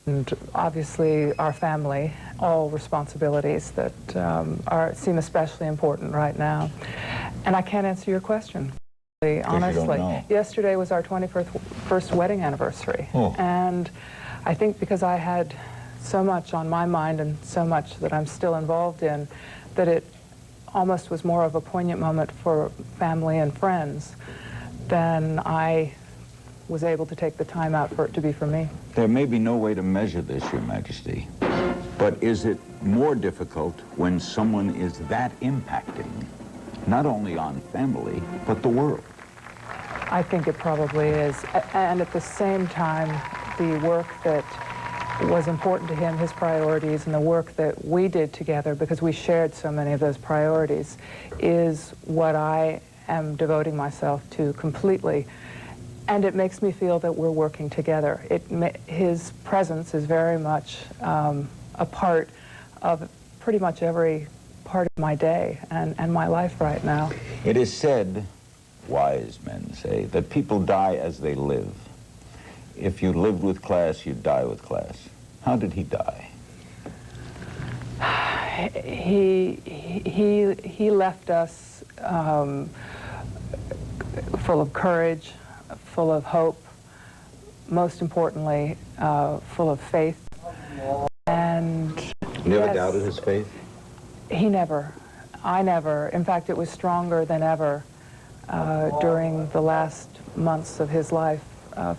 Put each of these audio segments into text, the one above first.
And obviously our family, all responsibilities that seem especially important right now. And I can't answer your question, honestly. Yesterday was our 21st wedding anniversary. Oh. And I think because I had so much on my mind and so much that I'm still involved in, that it almost was more of a poignant moment for family and friends than I was able to take the time out for it to be for me. There may be no way to measure this, Your Majesty, but is it more difficult when someone is that impacting, not only on family, but the world? I think it probably is. And at the same time, the work that was important to him, his priorities, and the work that we did together, because we shared so many of those priorities, is what I am devoting myself to completely. And it makes me feel that we're working together. His presence is very much a part of pretty much every part of my day and my life right now. It is said, wise men say, that people die as they live. If you lived with class, you'd die with class. How did he die? He left us full of courage, full of hope, most importantly, full of faith. And Never doubted his faith? He never. I never. In fact, it was stronger than ever during the last months of his life,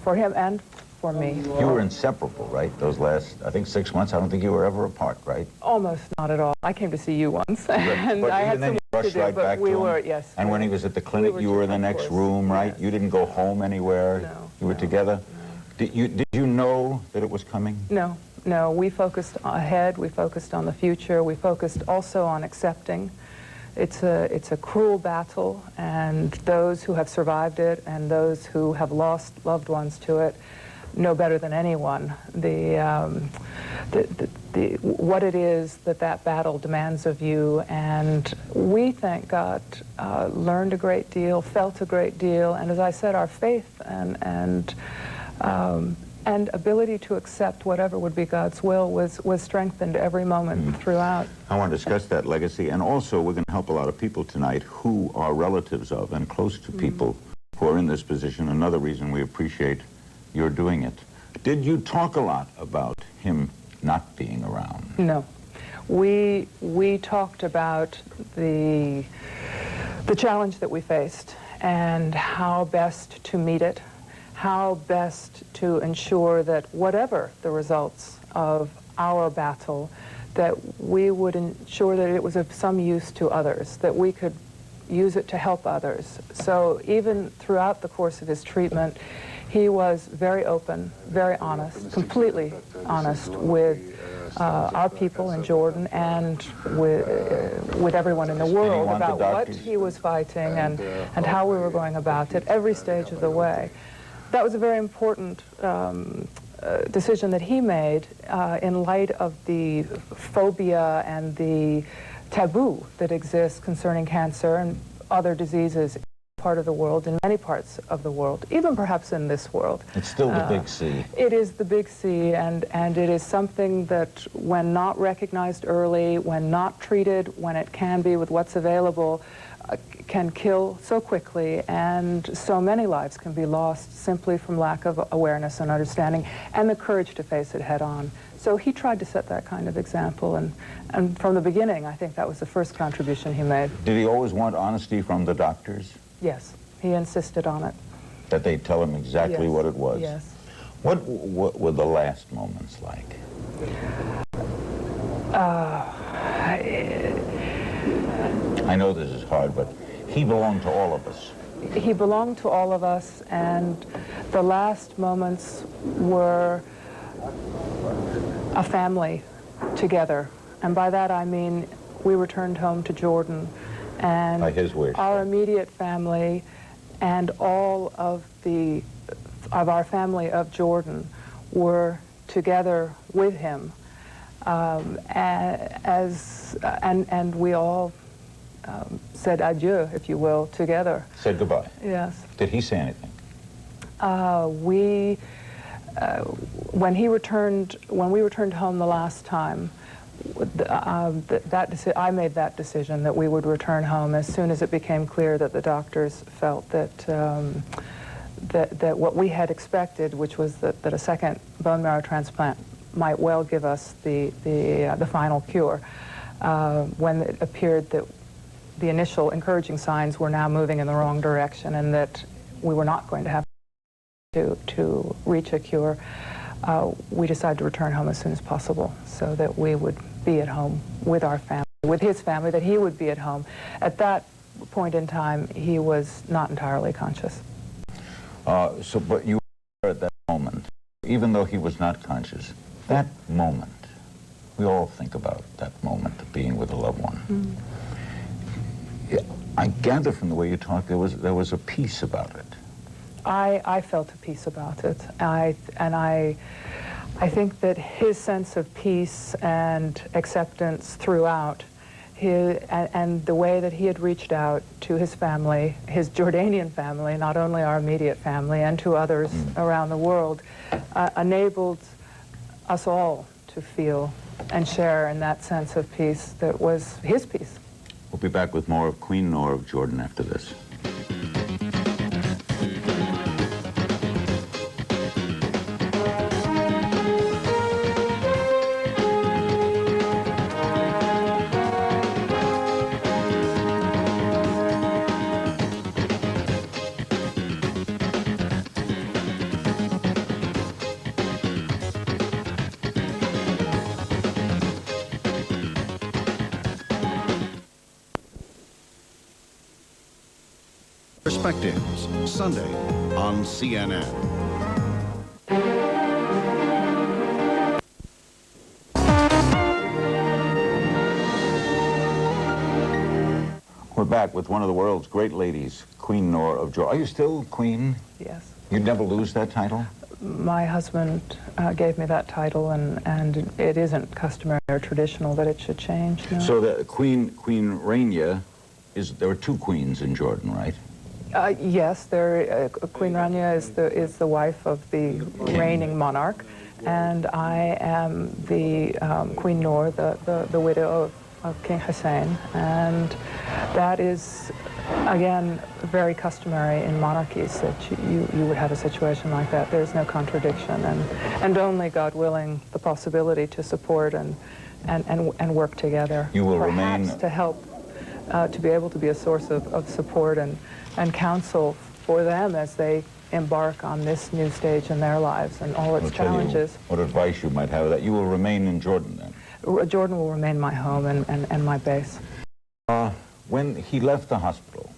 for him and for me. You were inseparable, right? Those last, I think, 6 months. I don't think you were ever apart, right? Almost not at all. I came to see you once, and but I had even then some you work to rushed do, right but back we to were, him? yes. And when he was at the clinic, you were in the next room, right? Yes. You didn't go home anywhere? No. You were together? No. Did you know that it was coming? No, no. We focused ahead. We focused on the future. We focused also on accepting. It's a cruel battle, and those who have survived it and those who have lost loved ones to it know better than anyone what it is that battle demands of you. And we, thank God, learned a great deal, felt a great deal, and as I said, our faith and ability to accept whatever would be God's will was strengthened every moment throughout. I want to discuss that legacy, and also we're going to help a lot of people tonight who are relatives of and close to people who are in this position. Another reason we appreciate your doing it. Did you talk a lot about him not being around? No. We talked about the challenge that we faced and how best to meet it, how best to ensure that whatever the results of our battle, that we would ensure that it was of some use to others, that we could use it to help others. So even throughout the course of his treatment, he was very open, very honest, completely honest with our people in Jordan and with everyone in the world about what he was fighting and how we were going about it every stage of the way. That was a very important decision that he made in light of the phobia and the taboo that exists concerning cancer and other diseases in part of the world, in many parts of the world, even perhaps in this world. It's still the big C. It is the big C, and it is something that, when not recognized early, when not treated when it can be with what's available, can kill so quickly, and so many lives can be lost simply from lack of awareness and understanding and the courage to face it head on. So he tried to set that kind of example, and from the beginning, I think that was the first contribution he made. Did he always want honesty from the doctors? Yes, he insisted on it. That they tell him exactly what it was? Yes. What were the last moments like? I know this is hard, but he belonged to all of us. He belonged to all of us, and the last moments were a family together. And by that I mean we returned home to Jordan, and by his wish, our immediate family and all of our family of Jordan were together with him, and we all said adieu, if you will, together. Said goodbye. Yes. Did he say anything? when we returned home the last time, I made that decision that we would return home as soon as it became clear that the doctors felt that that what we had expected, which was that a second bone marrow transplant might well give us the final cure. When it appeared that the initial encouraging signs were now moving in the wrong direction and that we were not going to have to reach a cure, we decided to return home as soon as possible so that we would be at home with our family, with his family, that he would be at home. At that point in time, he was not entirely conscious. But you were at that moment, even though he was not conscious, that moment, we all think about that moment of being with a loved one. Mm. I gather from the way you talk, there was a peace about it. I felt a peace about it. I think that his sense of peace and acceptance throughout, and the way that he had reached out to his family, his Jordanian family, not only our immediate family, and to others around the world, enabled us all to feel and share in that sense of peace that was his peace. We'll be back with more of Queen Noor of Jordan after this. Perspectives, Sunday on CNN. We're back with one of the world's great ladies, Queen Noor of Jordan. Are you still Queen? Yes. You'd never lose that title? My husband gave me that title, and it isn't customary or traditional that it should change. No. So the Queen Rania, there are two queens in Jordan, right? Yes, Queen Rania is the wife of the reigning monarch, and I am the Queen Noor, the widow of King Hussein, and that is, again, very customary in monarchies that you would have a situation like that. There's no contradiction, and only, God willing, the possibility to support and work together. You will perhaps remain to help to be able to be a source of support and counsel for them as they embark on this new stage in their lives and all its challenges. What advice you might have that you will remain in Jordan then? Jordan will remain my home and my base. When he left the hospital,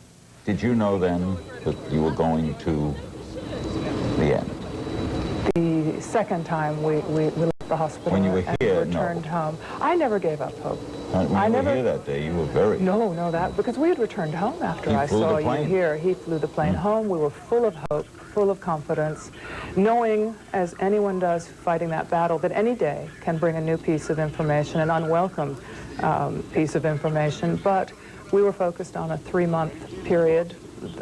did you know then that you were going to the end? The second time we left the hospital when you were here, and returned home, I never gave up hope. When you were here that day, you were very... No, because we had returned home after I saw you here. He flew the plane home. We were full of hope, full of confidence, knowing, as anyone does fighting that battle, that any day can bring a new piece of information, an unwelcome piece of information. But we were focused on a 3-month period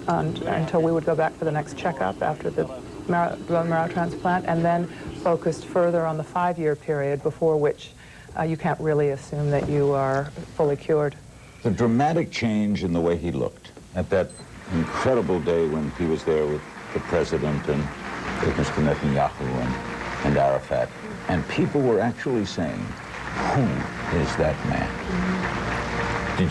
until we would go back for the next checkup after the bone marrow transplant, and then focused further on the 5-year period before which you can't really assume that you are fully cured. The dramatic change in the way he looked at that incredible day when he was there with the president and with Mr. Netanyahu and Arafat, and people were actually saying, who is that man?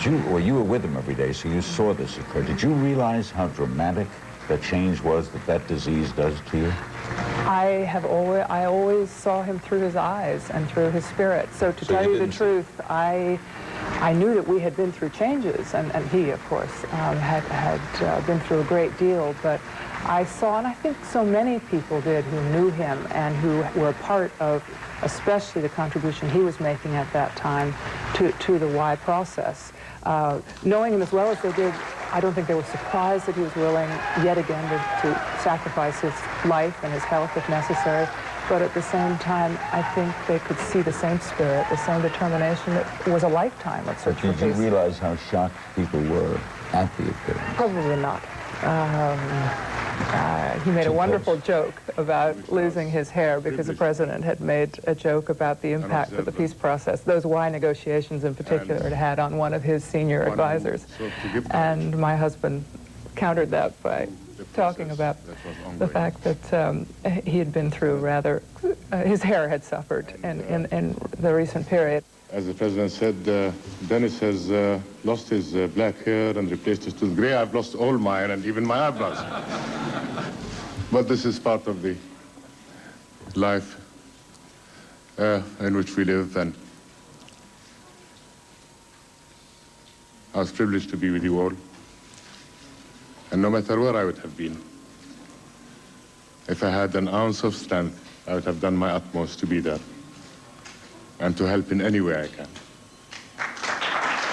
You were with him every day, so you saw this occur. Did you realize how dramatic the change was that disease does to you? I always saw him through his eyes and through his spirit. So to tell you the truth, I knew that we had been through changes, and he, of course, had been through a great deal, but I saw, and I think so many people did who knew him and who were part of especially the contribution he was making at that time to the why process. Knowing him as well as they did, I don't think they were surprised that he was willing yet again to sacrifice his life and his health if necessary. But at the same time, I think they could see the same spirit, the same determination that was a lifetime of search for peace. Did you realize how shocked people were at the appearance? Probably not. He made a wonderful joke about losing his hair because the president had made a joke about the impact of the peace process, those Y negotiations in particular, it had on one of his senior advisors. And my husband countered that by talking about the fact that he had been through rather, his hair had suffered in the recent period. As the president said, Dennis has lost his black hair and replaced it with gray. I've lost all mine and even my eyebrows. But this is part of the life in which we live, and I was privileged to be with you all. And no matter where I would have been, if I had an ounce of strength, I would have done my utmost to be there and to help in any way I can.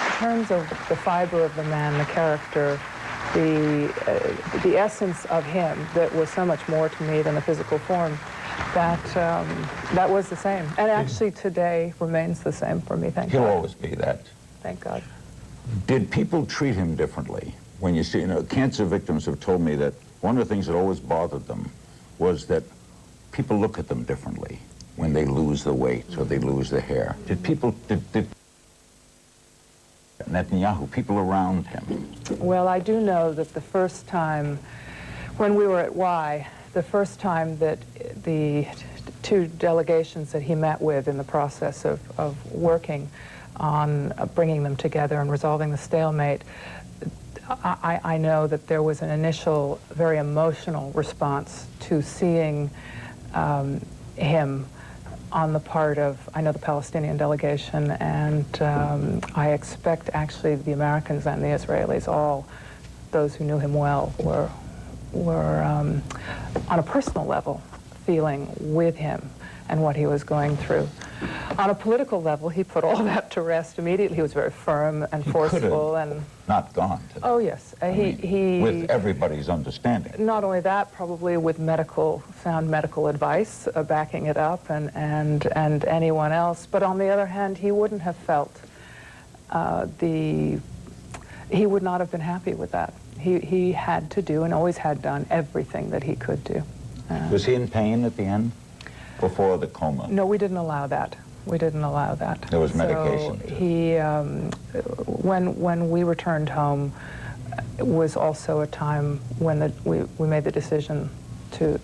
In terms of the fiber of the man, the character, the essence of him that was so much more to me than the physical form, that was the same. And actually today remains the same for me, thank God. He'll always be that. Thank God. Did people treat him differently? When you see, you know, cancer victims have told me that one of the things that always bothered them was that people look at them differently when they lose the weight or they lose the hair. Did Netanyahu, people around him? Well, I do know that the first time, when we were at Y, the first time that the two delegations that he met with in the process of working on bringing them together and resolving the stalemate, I know that there was an initial, very emotional response to seeing him on the part of, I know, the Palestinian delegation, and I expect actually the Americans and the Israelis, all those who knew him well, were on a personal level feeling with him and what he was going through. On a political level, he put all that to rest immediately. He was very firm and forceful and not gone to that. Oh yes, he with everybody's understanding. Not only that, probably with sound medical advice backing it up, and anyone else. But on the other hand, he wouldn't have felt he would not have been happy with that. He had to do and always had done everything that he could do. Was he in pain at the end? Before the coma? No, we didn't allow that. We didn't allow that. There was medication. So he, when we returned home, it was also a time when we made the decision to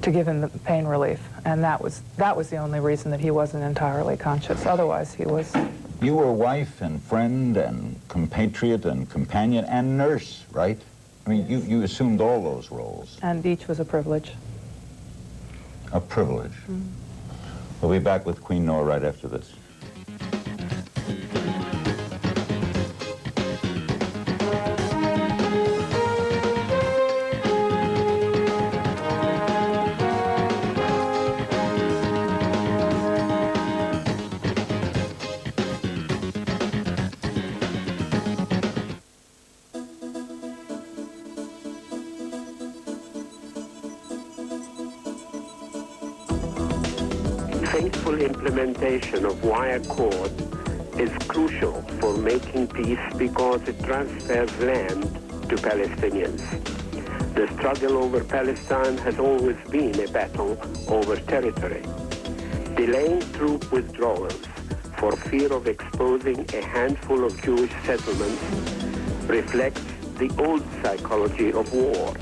give him the pain relief, and that was the only reason that he wasn't entirely conscious. Otherwise, he was. You were wife and friend and compatriot and companion and nurse, right? I mean, you assumed all those roles. And each was a privilege. A privilege. We'll be back with Queen Noor right after this. Faithful implementation of Y Accord is crucial for making peace because it transfers land to Palestinians. The struggle over Palestine has always been a battle over territory. Delaying troop withdrawals for fear of exposing a handful of Jewish settlements reflects the old psychology of war.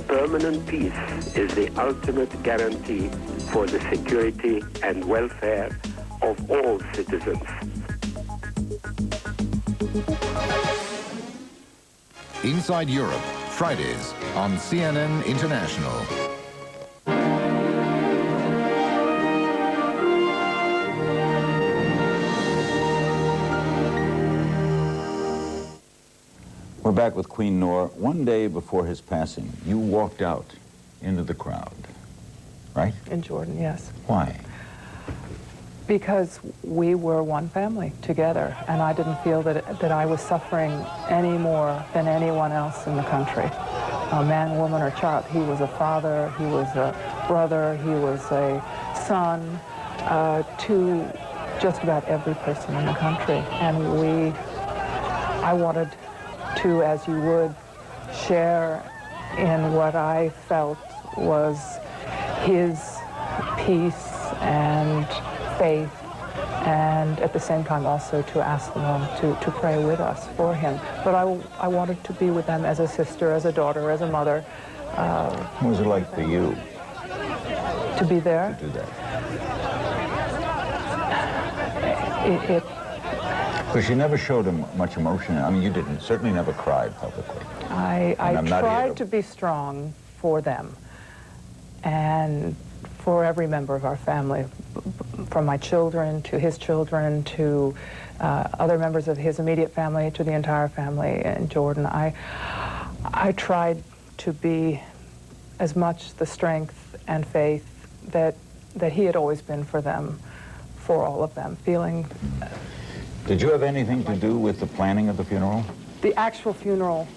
Permanent peace is the ultimate guarantee for the security and welfare of all citizens. Inside Europe, Fridays on CNN International. We're back with Queen Noor. One day before his passing, you walked out into the crowd, right? In Jordan, yes. Why? Because we were one family together, and I didn't feel that I was suffering any more than anyone else in the country. A man, woman, or child. He was a father, he was a brother, he was a son to just about every person in the country. And I wanted to, as you would, share in what I felt was his peace and faith, and at the same time also to ask them all to pray with us for him. But I wanted to be with them as a sister, as a daughter, as a mother. What was it like for you To be there. to do that? Because you never showed him much emotion. I mean, you didn't. Certainly never cried publicly. I I'm not here tried to be strong for them and for every member of our family, from my children to his children to other members of his immediate family to the entire family in Jordan. I tried to be as much the strength and faith that he had always been for them, for all of them, feeling... Did you have anything to do with the planning of the funeral? The actual funeral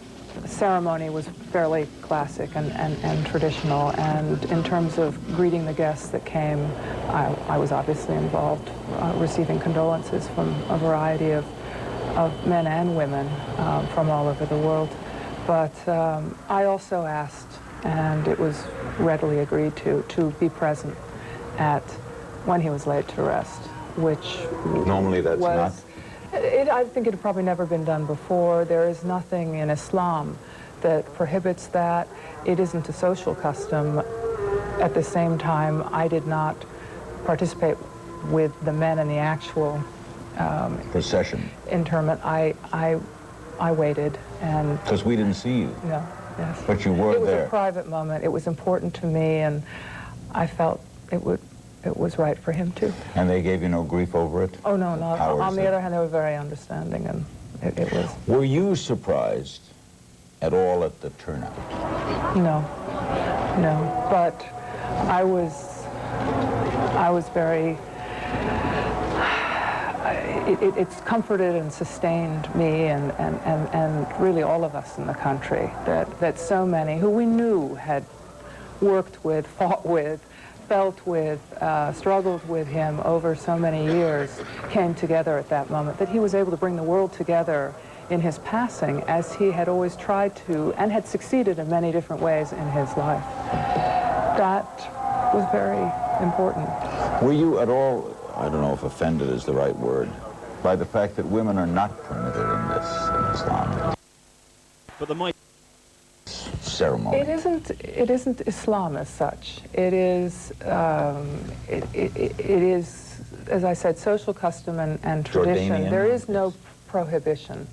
ceremony was fairly classic and traditional, and in terms of greeting the guests that came, I was obviously involved, receiving condolences from a variety of men and women from all over the world. But I also asked, and it was readily agreed to be present at when he was laid to rest, which Normally that's not... I think it had probably never been done before. There is nothing in Islam that prohibits that. It isn't a social custom. At the same time, I did not participate with the men in the actual procession. interment. I waited and... Because we didn't see you. No, yes. But you were there. It was a private moment. It was important to me, and I felt it was right for him too. And they gave you no grief over it? Oh, no, not. How On is the it? other hand, they were very understanding, and it was... Were you surprised at all at the turnout? No, but I was very... It's comforted and sustained me and really all of us in the country that so many who we knew had worked with, fought with, felt with, struggled with him over so many years came together at that moment, that he was able to bring the world together in his passing as he had always tried to and had succeeded in many different ways in his life. That was very important. Were you at all, I don't know if offended is the right word, by the fact that women are not permitted in Islam? But the might... ceremony. It isn't Islam as such. It is, it is, as I said, social custom and tradition. Jordanian. There is no prohibition.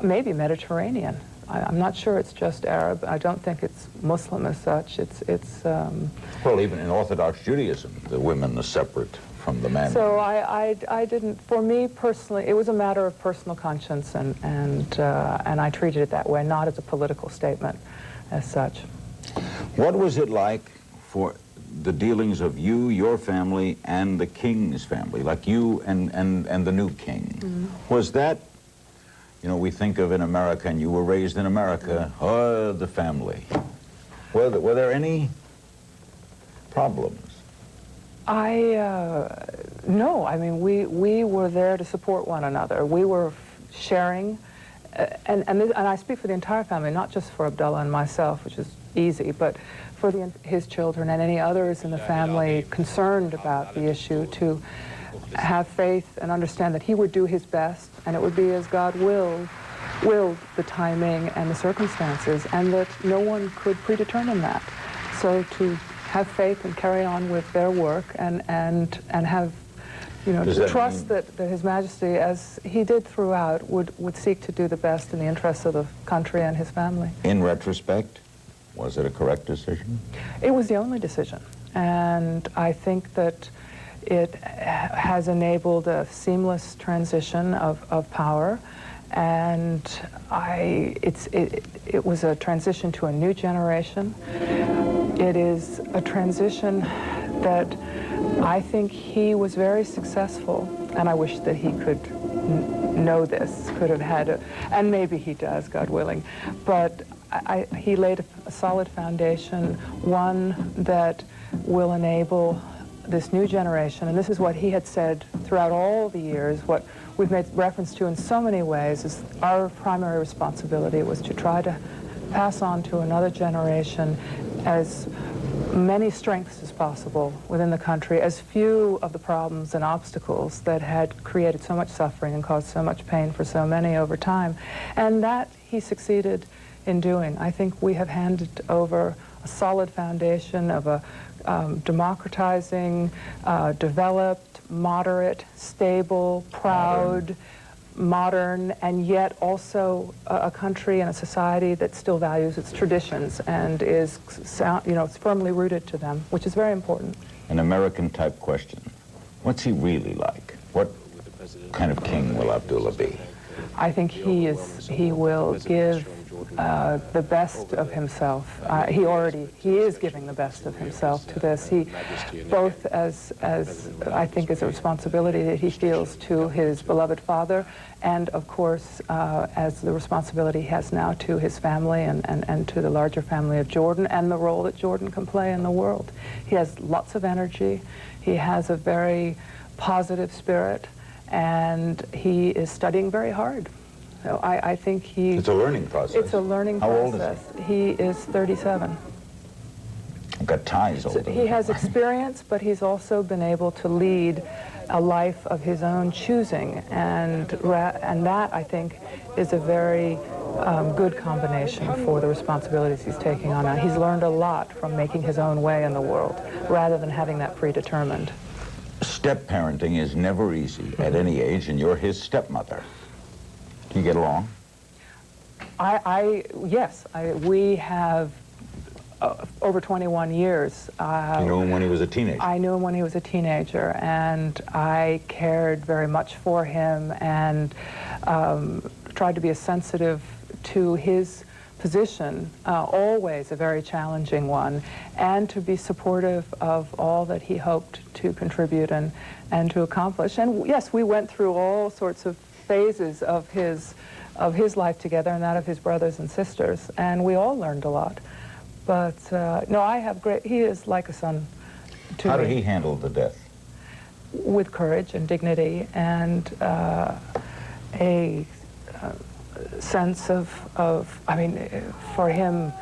Maybe Mediterranean. I'm not sure it's just Arab. I don't think it's Muslim as such. It's Well, even in Orthodox Judaism, the women are separate from the men. So I didn't, for me personally, it was a matter of personal conscience, and I treated it that way, not as a political statement as such. What was it like for the dealings of you, your family, and the king's family, like you and the new king? Mm-hmm. Was that, you know, we think of in America, and you were raised in America, the family. Were there any problems? No, I mean, we were there to support one another. We were sharing, and I speak for the entire family, not just for Abdullah and myself, which is easy, but for his children and any others in the family concerned about the issue, to have faith and understand that he would do his best, and it would be as God willed the timing and the circumstances, and that no one could predetermine that. So to have faith and carry on with their work and have, you know, to trust that His Majesty, as he did throughout, would seek to do the best in the interests of the country and his family. In retrospect, was it a correct decision? It was the only decision, and I think that it has enabled a seamless transition of power, and it was a transition to a new generation. It is a transition that I think he was very successful, and I wish that he could know this, could have had and maybe he does, God willing, but he laid a solid foundation, one that will enable this new generation, and this is what he had said throughout all the years, what we've made reference to in so many ways, is our primary responsibility was to try to pass on to another generation as many strengths as possible within the country, as few of the problems and obstacles that had created so much suffering and caused so much pain for so many over time. And that he succeeded in doing. I think we have handed over a solid foundation of a democratizing, developed, moderate, stable, proud, modern, and yet also a country and a society that still values its traditions and is, firmly rooted to them, which is very important. An American-type question. What's he really like? What kind of king will Abdullah be? I think he will give the best of himself. He is giving the best of himself to this. He, both as I think is a responsibility that he feels to his beloved father, and of course as the responsibility he has now to his family and to the larger family of Jordan, and the role that Jordan can play in the world. He has lots of energy. He has a very positive spirit, and he is studying very hard. So I think It's a learning process. It's a learning process. How old is he? He is 37. I've got ties older. He has experience, but he's also been able to lead a life of his own choosing, and that, I think, is a very good combination for the responsibilities he's taking on now. He's learned a lot from making his own way in the world, rather than having that predetermined. Step-parenting is never easy at any age, and you're his stepmother. Do you get along? Yes, we have over 21 years. You knew him when he was a teenager? I knew him when he was a teenager, and I cared very much for him and tried to be as sensitive to his position, always a very challenging one, and to be supportive of all that he hoped to contribute and to accomplish. And yes, we went through all sorts of phases of his life together, and that of his brothers and sisters, and we all learned a lot. But no, he is like a son to me. How did he handle the death? With courage and dignity, and a sense of, I mean, for him,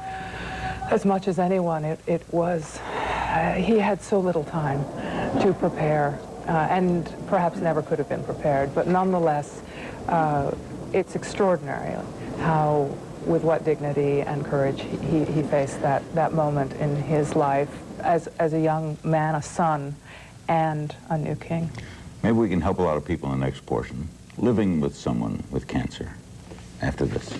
as much as anyone, it was, he had so little time to prepare, and perhaps never could have been prepared, but nonetheless, it's extraordinary how, with what dignity and courage he faced that moment in his life as a young man, a son, and a new king. Maybe we can help a lot of people in the next portion, living with someone with cancer, after this.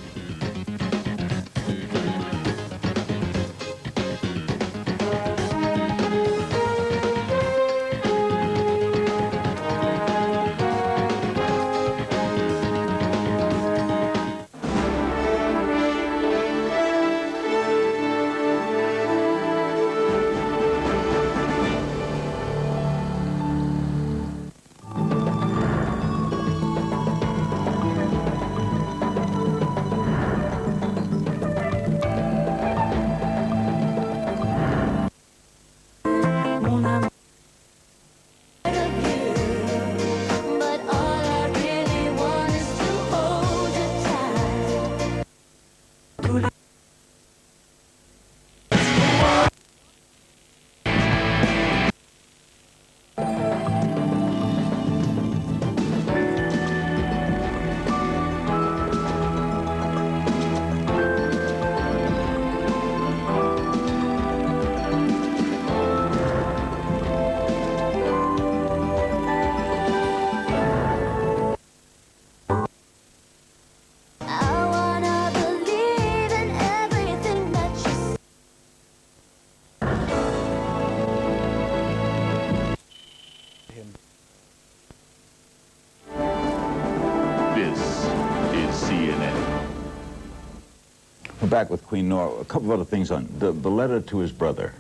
Back with Queen Noor. A couple of other things on the letter to his brother.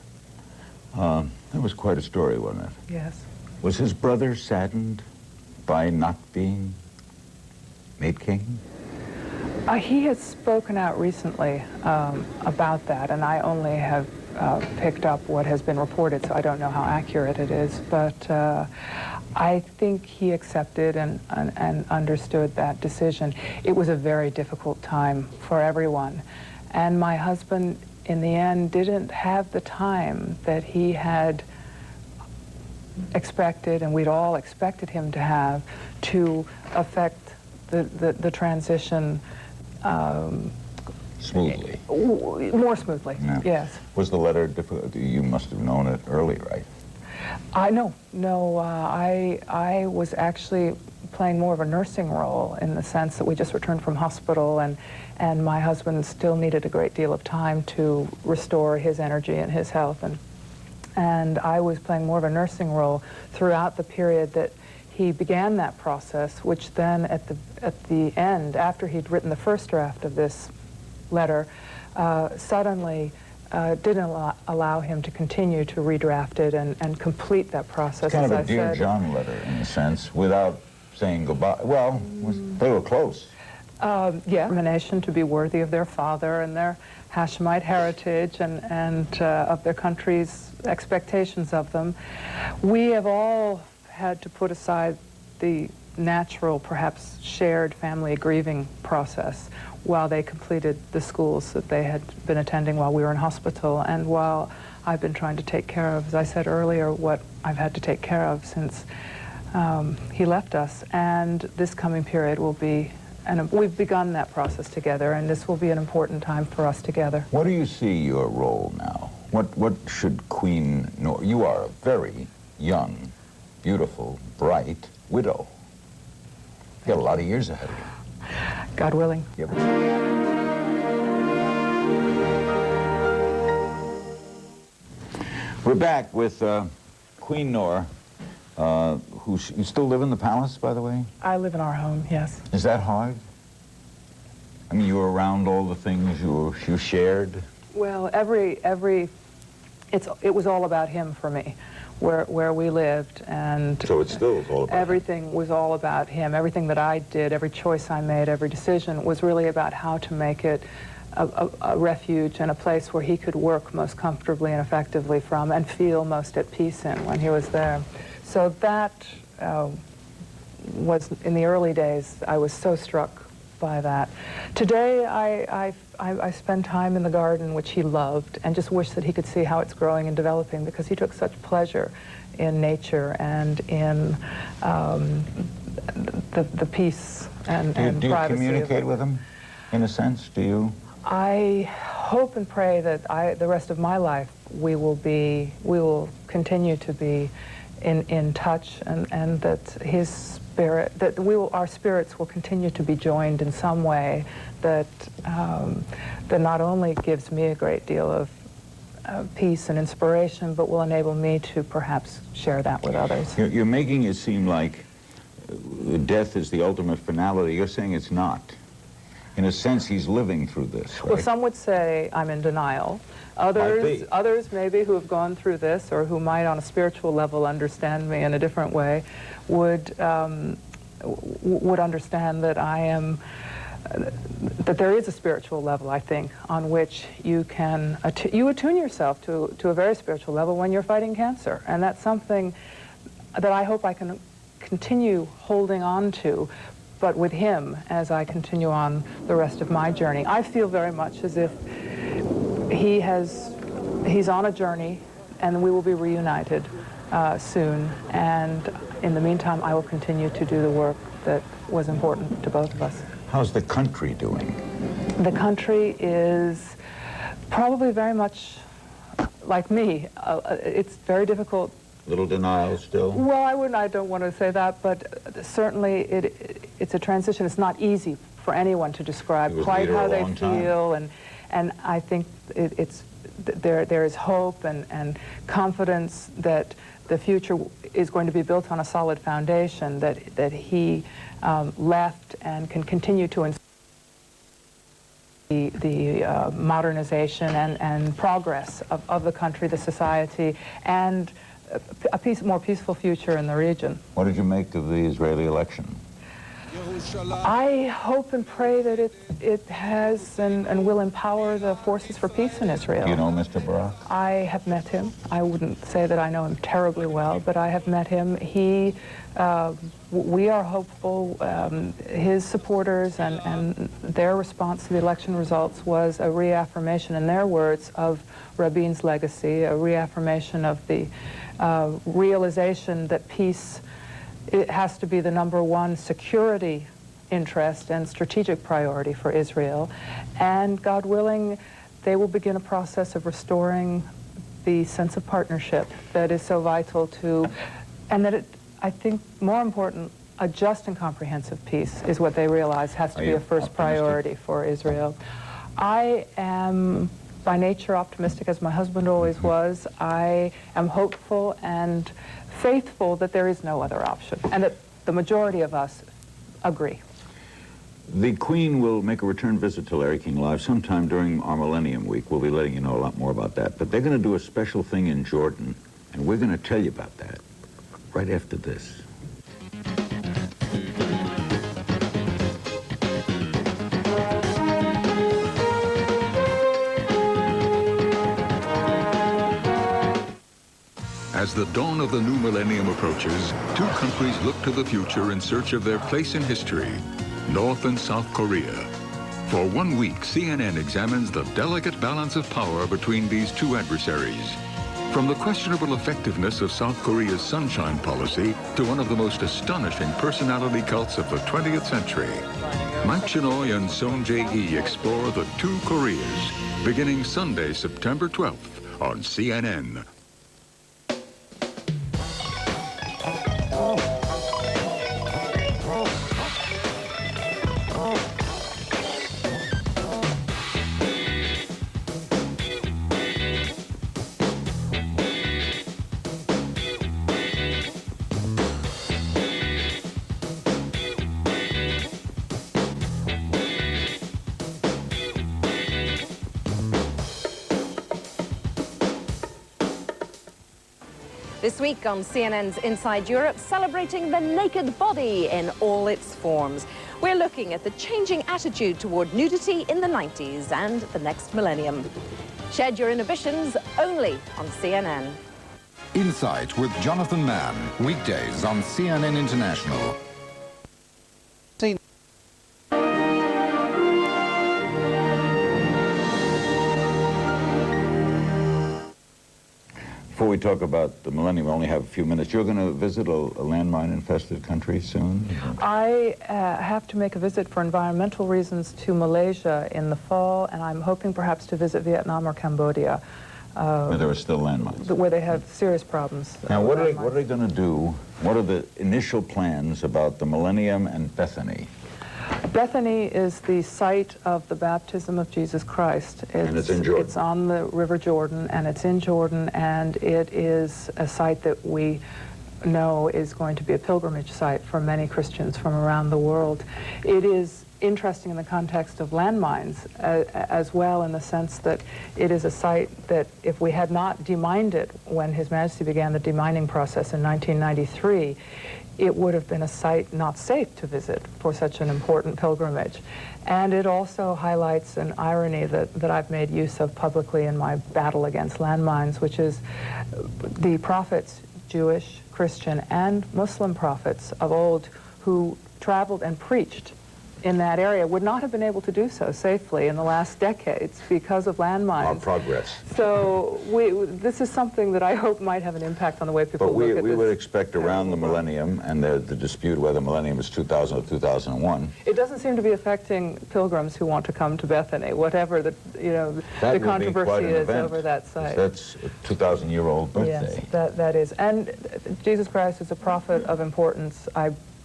That was quite a story, wasn't it? Yes. Was his brother saddened by not being made king? He has spoken out recently about that, and I only have picked up what has been reported, so I don't know how accurate it is, but I think he accepted and understood that decision. It was a very difficult time for everyone, And my husband, in the end, didn't have the time that he had expected, and we'd all expected him to have, to affect the transition Smoothly. more smoothly. Yeah. Yes. Was the letter difficult? You must have known it early, right? I was actually playing more of a nursing role, in the sense that we just returned from hospital, and my husband still needed a great deal of time to restore his energy and his health, and I was playing more of a nursing role throughout the period that he began that process, which then at the end, after he'd written the first draft of this letter, suddenly didn't allow him to continue to redraft it and complete that process. It's kind of a Dear John letter, in a sense, without saying goodbye. Well, they were close. Yeah, determination to be worthy of their father and their Hashemite heritage and of their country's expectations of them. We have all had to put aside the natural, perhaps shared family grieving process while they completed the schools that they had been attending while we were in hospital, and while I've been trying to take care of, as I said earlier, what I've had to take care of since he left us. And this coming period will be, and we've begun that process together, and this will be an important time for us together. What do you see your role now? What should Queen Noor? You are a very young, beautiful, bright widow. You got a lot of years ahead of you. God willing. Yep. We're back with Queen Noor, you still live in the palace, by the way? I live in our home, yes. Is that hard? I mean, you were around all the things you shared? Well, it was all about him for me, where we lived, and So it still is all about everything was all about him. Everything that I did, every choice I made, every decision was really about how to make it a refuge and a place where he could work most comfortably and effectively from and feel most at peace in when he was there. So that was, in the early days, I was so struck by that. Today, I spend time in the garden, which he loved, and just wish that he could see how it's growing and developing, because he took such pleasure in nature and in the peace and privacy. Do you communicate with him, in a sense? Do you? I hope and pray that the rest of my life we will continue to be in touch, and that his spirit, that our spirits will continue to be joined in some way that not only gives me a great deal of peace and inspiration, but will enable me to perhaps share that with others. You're making it seem like death is the ultimate finality. You're saying it's not. In a sense, he's living through this, right? Well, some would say I'm in denial. Others maybe who have gone through this, or who might on a spiritual level understand me in a different way, would understand that I am, that there is a spiritual level, I think, on which you can attune yourself to a very spiritual level when you're fighting cancer. And that's something that I hope I can continue holding on to, but with him as I continue on the rest of my journey. I feel very much as if he's on a journey, and we will be reunited soon. And in the meantime, I will continue to do the work that was important to both of us. How's the country doing? The country is probably very much like me. It's very difficult. Little denial still? Well, I don't want to say that, but certainly it's a transition. It's not easy for anyone to describe quite how they feel, and I think there is hope and confidence that the future is going to be built on a solid foundation, that he left and can continue to inspire the modernization and progress of the country, the society, and a more peaceful future in the region. What did you make of the Israeli election? I hope and pray that it has and will empower the forces for peace in Israel. You know Mr. Barak? I have met him. I wouldn't say that I know him terribly well, but I have met him. We are hopeful. His supporters and their response to the election results was a reaffirmation, in their words, of Rabin's legacy, a reaffirmation of the realization that peace, it has to be the #1 security interest and strategic priority for Israel. And God willing, they will begin a process of restoring the sense of partnership that is so vital to, and that I think more important, a just and comprehensive peace is what they realize has to be a first priority for Israel. I am by nature optimistic, as my husband always was. I am hopeful and faithful that there is no other option, and that the majority of us agree. The Queen will make a return visit to Larry King Live sometime during our Millennium Week. We'll be letting you know a lot more about that. But they're going to do a special thing in Jordan, and we're going to tell you about that right after this. As the dawn of the new millennium approaches, two countries look to the future in search of their place in history, North and South Korea. For 1 week, CNN examines the delicate balance of power between these two adversaries. From the questionable effectiveness of South Korea's sunshine policy to one of the most astonishing personality cults of the 20th century, Mike Chinoy and Son Jae-hee explore the two Koreas, beginning Sunday, September 12th on CNN. This week on CNN's Inside Europe, celebrating the naked body in all its forms. We're looking at the changing attitude toward nudity in the 90s and the next millennium. Shed your inhibitions only on CNN. Insight with Jonathan Mann, weekdays on CNN International. Before we talk about the millennium, we only have a few minutes. You're going to visit a landmine-infested country soon? I have to make a visit for environmental reasons to Malaysia in the fall, and I'm hoping perhaps to visit Vietnam or Cambodia. Where there are still landmines. Where they have serious problems. Now, what are they going to do? What are the initial plans about the millennium and Bethany? Bethany is the site of the baptism of Jesus Christ. And it's in Jordan. It's on the River Jordan, and it's in Jordan, and it is a site that we know is going to be a pilgrimage site for many Christians from around the world. It is interesting in the context of landmines as well, in the sense that it is a site that if we had not demined it when His Majesty began the demining process in 1993, it would have been a site not safe to visit for such an important pilgrimage. And it also highlights an irony that I've made use of publicly in my battle against landmines, which is the prophets, Jewish, Christian, and Muslim prophets of old who traveled and preached in that area would not have been able to do so safely in the last decades because of landmines. Our progress. So this is something that I hope might have an impact on the way people look at this. But we would expect around the millennium, and the dispute whether millennium is 2000 or 2001. It doesn't seem to be affecting pilgrims who want to come to Bethany, whatever the the controversy is over that site. That's a 2,000-year-old birthday. Yes, that is. And Jesus Christ is a prophet of importance.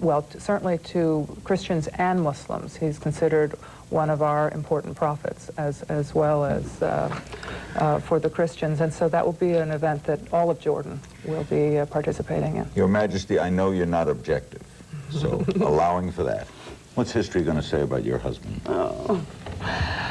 Well, certainly to Christians and Muslims. He's considered one of our important prophets as well as for the Christians. And so that will be an event that all of Jordan will be participating in. Your Majesty, I know you're not objective, so allowing for that. What's history going to say about your husband? Oh.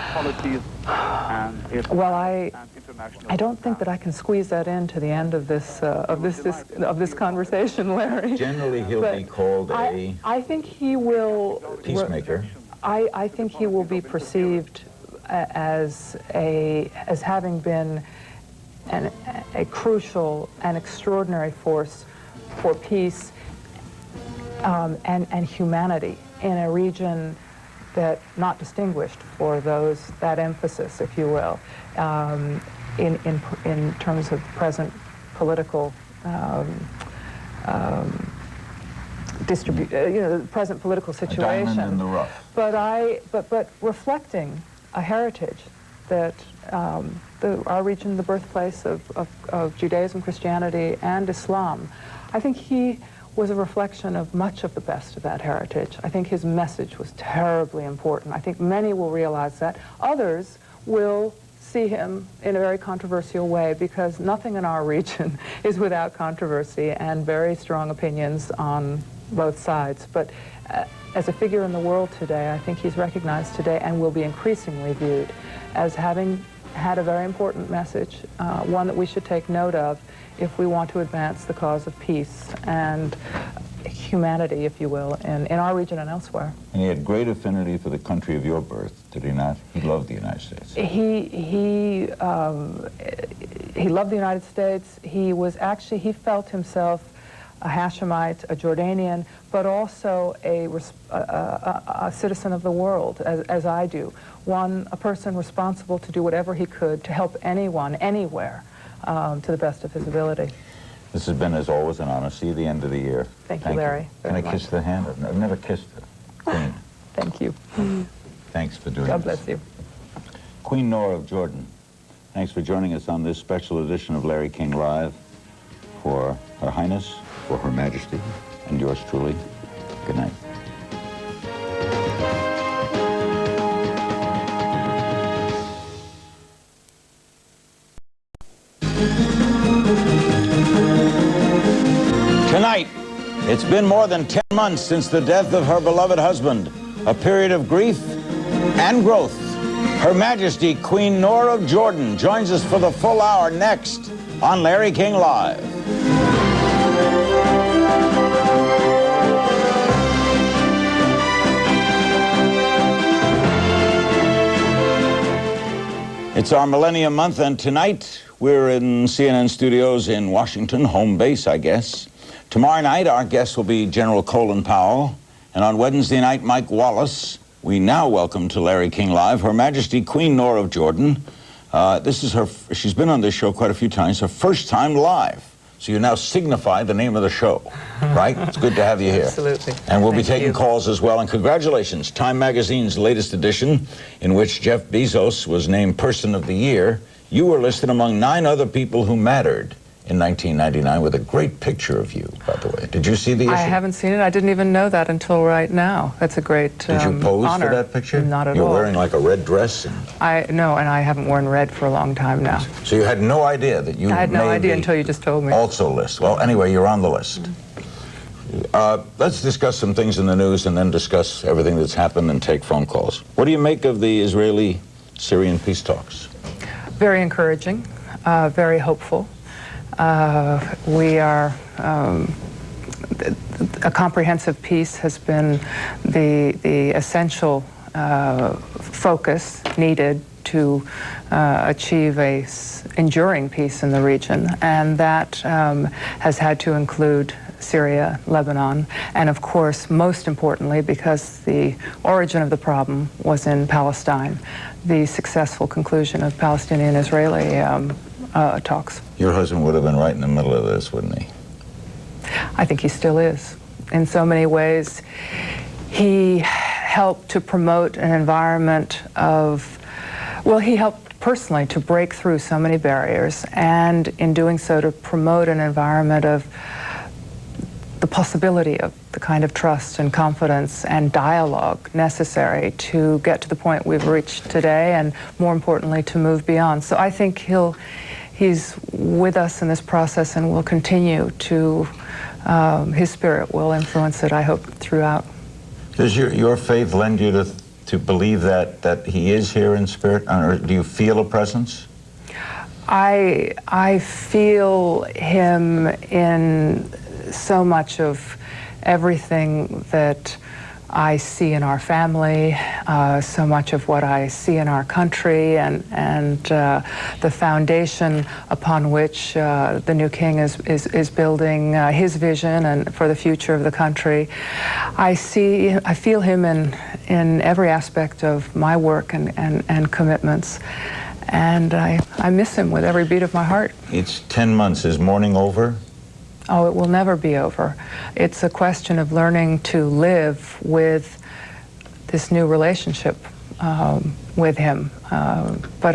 policies and its Well, I international don't think that I can squeeze that into the end of this conversation, Larry. Generally, he'll But be called I think he will peacemaker. I think he will be perceived as having been a crucial and extraordinary force for peace and humanity in a region that not distinguished for that emphasis, if you will, in terms of present political present political situation. A diamond in the rough. But reflecting a heritage that our region, the birthplace of Judaism, Christianity, and Islam, I think he was a reflection of much of the best of that heritage. I think his message was terribly important. I think many will realize that. Others will see him in a very controversial way, because nothing in our region is without controversy and very strong opinions on both sides. But as a figure in the world today, I think he's recognized today and will be increasingly viewed as having had a very important message, one that we should take note of if we want to advance the cause of peace and humanity, if you will, in our region and elsewhere. And he had great affinity for the country of your birth, did he not? He loved the United States. He loved the United States. He felt himself a Hashemite, a Jordanian, but also a citizen of the world, as I do. A person responsible to do whatever he could to help anyone, anywhere, to the best of his ability. This has been, as always, an honor. See you at the end of the year. Thank you, Larry. Can I kiss the hand? I've never kissed the Queen. Thank you. Thanks for doing God this. bless you. Queen Noor of Jordan, thanks for joining us on this special edition of Larry King Live. For Her Highness, for Her Majesty, and yours truly, good night. Tonight, it's been more than 10 months since the death of her beloved husband, a period of grief and growth. Her Majesty Queen Noor of Jordan joins us for the full hour next on Larry King Live. It's our Millennium Month, and tonight we're in CNN studios in Washington, home base, I guess. Tomorrow night, our guest will be General Colin Powell, and on Wednesday night, Mike Wallace. We now welcome to Larry King Live Her Majesty Queen Noor of Jordan. She's been on this show quite a few times, her first time live. So you now signify the name of the show, right? It's good to have you here. Absolutely. And we'll be taking calls as well. And congratulations, Time Magazine's latest edition, in which Jeff Bezos was named Person of the Year. You were listed among 9 other people who mattered in 1999 with a great picture of you, by the way. Did you see the issue? I haven't seen it. I didn't even know that until right now. That's a great Did you pose honor. for that picture? Not at all. You're wearing like a red dress? No, and I haven't worn red for a long time now. So you had no idea that you I had no made idea the until you just told me. Also list. Well, anyway, you're on the list. Let's discuss some things in the news and then discuss everything that's happened and take phone calls. What do you make of the Israeli-Syrian peace talks? Very encouraging, very hopeful. A comprehensive peace has been the essential focus needed to achieve a enduring peace in the region, and that has had to include Syria, Lebanon, and of course, most importantly, because the origin of the problem was in Palestine, the successful conclusion of Palestinian-Israeli talks. Your husband would have been right in the middle of this, wouldn't he? I think he still is. In so many ways, he helped to promote an environment he helped personally to break through so many barriers, and in doing so to promote an environment of the possibility of the kind of trust and confidence and dialogue necessary to get to the point we've reached today, and more importantly, to move beyond. So I think he's with us in this process and will continue to, his spirit will influence it, I hope, throughout. Does your faith lend you to to believe that he is here in spirit? Or do you feel a presence? I feel him in so much of everything that I see in our family, so much of what I see in our country, and the foundation upon which the new king is building his vision and for the future of the country. I feel him in every aspect of my work and commitments. And I miss him with every beat of my heart. It's 10 months. Is mourning over? Oh, it will never be over. It's a question of learning to live with this new relationship with him. But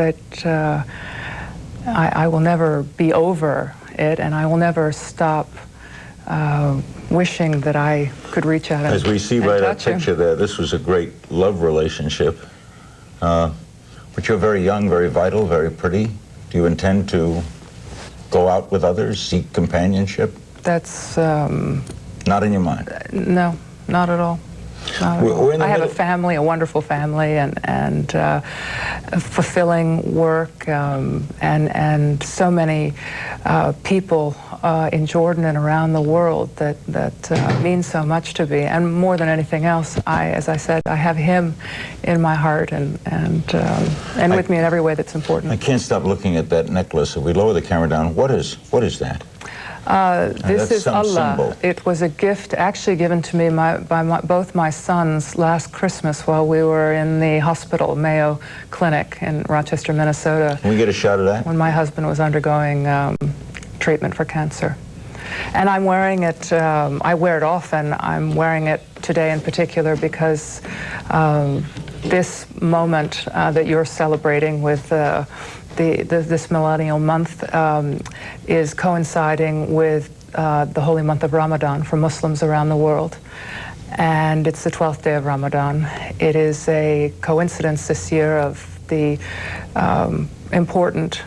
I will never be over it, and I will never stop wishing that I could reach out and As we see by that touch him. picture there, this was a great love relationship. But you're very young, very vital, very pretty. Do you intend to go out with others, seek companionship? That's... Not in your mind? No, not at all. Not at all. We're in the I have a middle- family, a wonderful family, and fulfilling work, and so many people in Jordan and around the world that mean so much to me. And more than anything else, as I said, I have him in my heart and with me in every way that's important. I can't stop looking at that necklace. If we lower the camera down, what is that? This that's is some Allah. symbol. It was a gift actually given to me by both my sons last Christmas while we were in the hospital, Mayo Clinic in Rochester, Minnesota, Can we get a shot of that? when my husband was undergoing treatment for cancer. And I'm wearing it, I wear it often. I'm wearing it today in particular because this moment that you're celebrating with this millennial month is coinciding with the holy month of Ramadan for Muslims around the world. And it's the 12th day of Ramadan. It is a coincidence this year of the important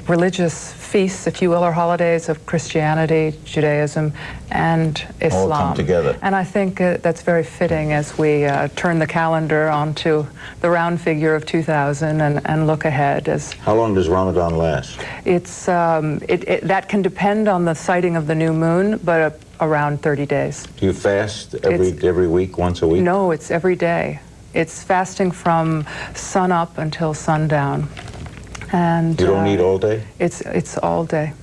religious feasts, if you will, or holidays of Christianity, Judaism, and Islam. All come together. And I think that's very fitting as we turn the calendar onto the round figure of 2000 and look ahead. As How long does Ramadan last? it's that can depend on the sighting of the new moon, but around 30 days. Do you fast every week, once a week? No, it's every day. It's fasting from sun up until sundown. And You don't eat all day? It's all day,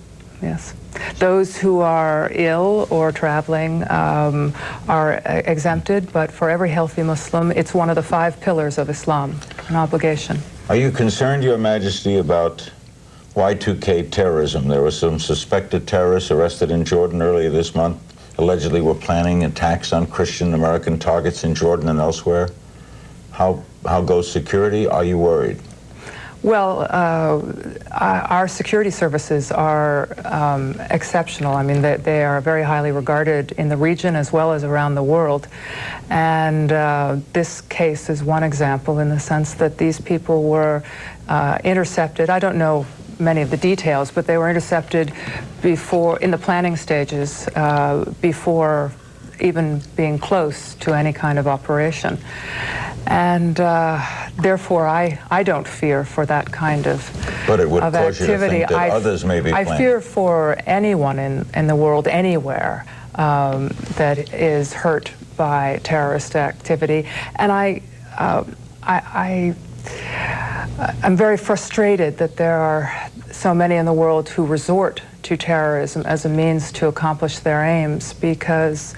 yes. Those who are ill or traveling are exempted, but for every healthy Muslim, it's one of the 5 pillars of Islam, an obligation. Are you concerned, Your Majesty, about Y2K terrorism? There were some suspected terrorists arrested in Jordan earlier this month, allegedly were planning attacks on Christian American targets in Jordan and elsewhere. How goes security? Are you worried? Well, our security services are exceptional. I mean, they are very highly regarded in the region as well as around the world. And this case is one example in the sense that these people were intercepted. I don't know many of the details, but they were intercepted in the planning stages, before even being close to any kind of operation. And therefore, I don't fear for that kind of But it would cause you to activity. think that others may be I planning. fear for anyone in the world, anywhere, that is hurt by terrorist activity. And I'm very frustrated that there are so many in the world who resort to terrorism as a means to accomplish their aims, because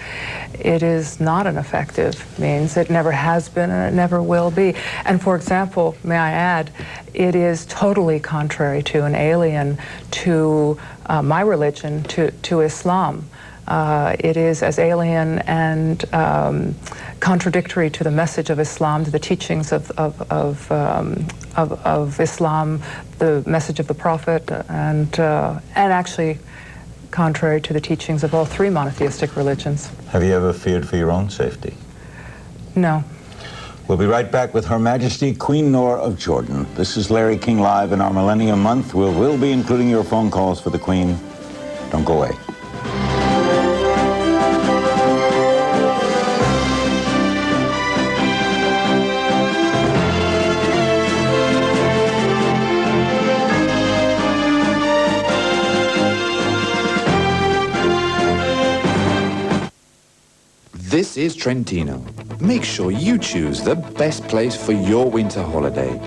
it is not an effective means. It never has been and it never will be. And for example, may I add, it is totally contrary to and alien to my religion, to Islam. It is as alien and contradictory to the message of Islam, to the teachings of Islam, the message of the Prophet, and actually contrary to the teachings of all 3 monotheistic religions. Have you ever feared for your own safety? No. We'll be right back with Her Majesty Queen Noor of Jordan. This is Larry King Live in our Millennium Month. We'll be including your phone calls for the Queen. Don't go away. is Trentino. Make sure you choose the best place for your winter holiday.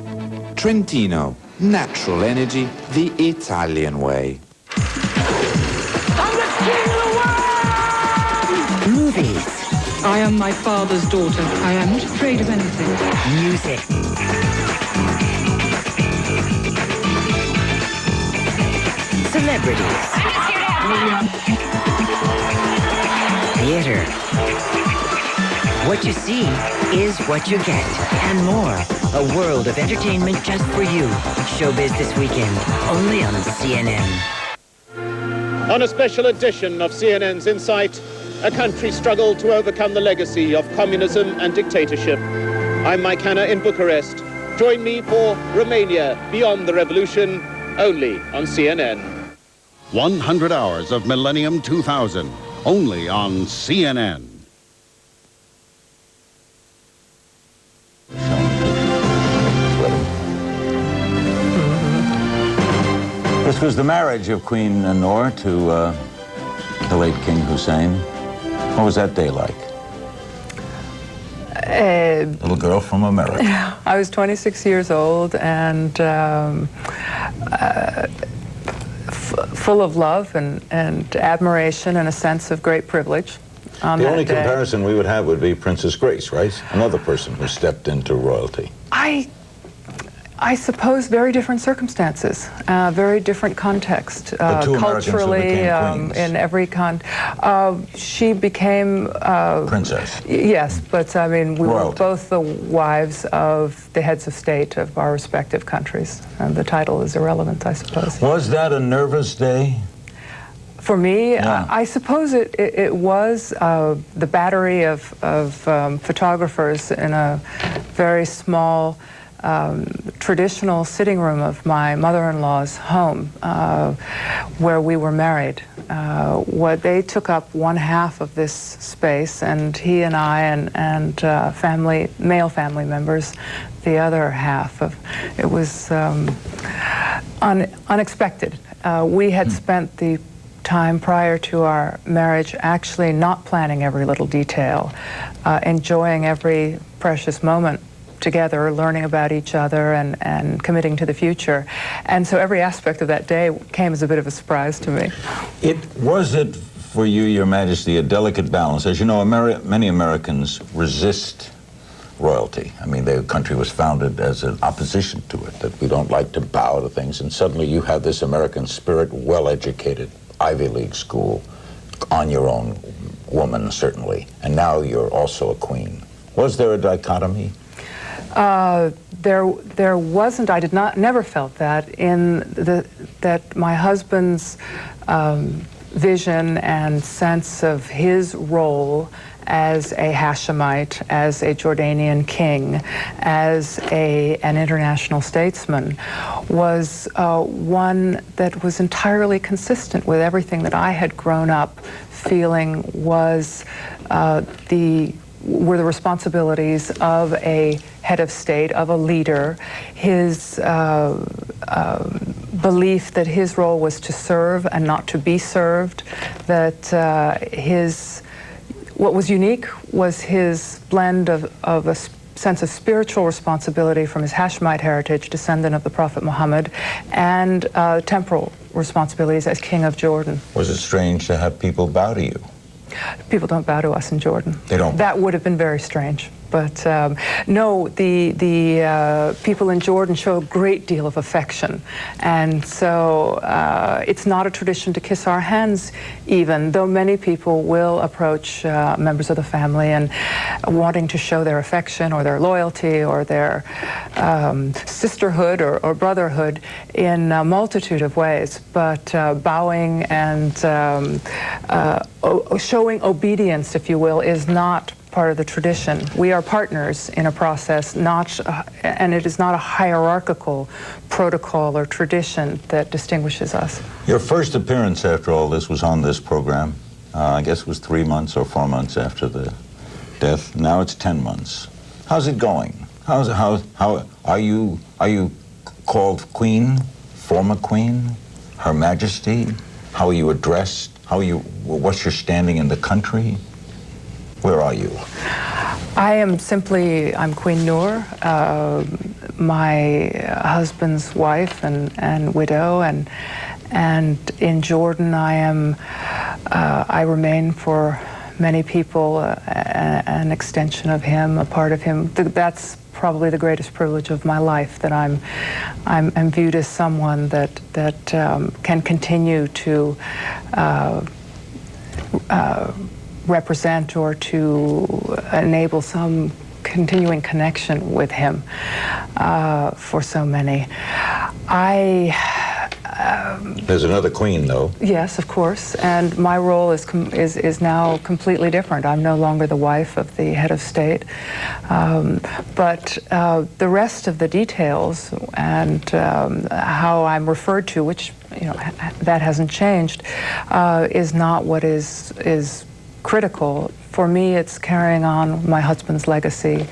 Trentino, natural energy the Italian way. I'm the king of the world! Movies. I am my father's daughter. I am not afraid of anything. Music. Celebrities. Theater. What you see is what you get, and more. A world of entertainment just for you. Showbiz this weekend, only on CNN. On a special edition of CNN's Insight, a country struggled to overcome the legacy of communism and dictatorship. I'm Mike Hanna in Bucharest. Join me for Romania Beyond the Revolution, only on CNN. 100 hours of Millennium 2000, only on CNN. This was the marriage of Queen Noor to the late King Hussein. What was that day like? Little girl from America. I was 26 years old and full of love and admiration and a sense of great privilege. The only comparison we would have would be Princess Grace, right? Another person who stepped into royalty. I suppose very different circumstances, very different context, culturally, in every she became princess. Yes, but I mean we royalty. were both the wives of the heads of state of our respective countries, and the title is irrelevant, I suppose. Was that a nervous day? For me, yeah. I suppose it was the battery of photographers in a very small traditional sitting room of my mother-in-law's home where we were married. They took up one half of this space, and he and I and male family members the other half. It was unexpected. We had spent the time prior to our marriage actually not planning every little detail, enjoying every precious moment together, learning about each other and committing to the future. And so every aspect of that day came as a bit of a surprise to me. Was it for you, Your Majesty, a delicate balance? As you know, many Americans resist royalty. I mean, the country was founded as an opposition to it, that we don't like to bow to things, and suddenly you have this American spirit, well-educated, Ivy League school, on your own woman, certainly, and now you're also a queen. Was there a dichotomy? There wasn't. I never felt that that my husband's vision and sense of his role as a Hashemite, as a Jordanian king, as an international statesman, was one that was entirely consistent with everything that I had grown up feeling was were the responsibilities of a head of state, of a leader. His belief that his role was to serve and not to be served, that what was unique was his blend of a sense of spiritual responsibility from his Hashemite heritage, descendant of the Prophet Muhammad, and temporal responsibilities as King of Jordan. Was it strange to have people bow to you? People don't bow to us in Jordan. They don't. That would have been very strange. But no, the people in Jordan show a great deal of affection. And so it's not a tradition to kiss our hands even, though many people will approach members of the family and wanting to show their affection or their loyalty or their sisterhood or brotherhood in a multitude of ways. But bowing and showing obedience, if you will, is not part of the tradition. We are partners in a process, and it is not a hierarchical protocol or tradition that distinguishes us. Your first appearance after all this was on this program. I guess it was 3 months or 4 months after the death. Now it's 10 months. How's it going? How are you called Queen, former Queen, Her Majesty? How are you addressed? What's your standing in the country? Where are you? I'm Queen Noor, my husband's wife and widow, and in Jordan I remain for many people an extension of him, a part of him. That's probably the greatest privilege of my life, that I'm viewed as someone that can continue to represent or to enable some continuing connection with him for so many. There's another queen, though. Yes, of course, and my role is now completely different. I'm no longer the wife of the head of state, but the rest of the details and how I'm referred to, which that hasn't changed, is not what is critical. For me, it's carrying on my husband's legacy,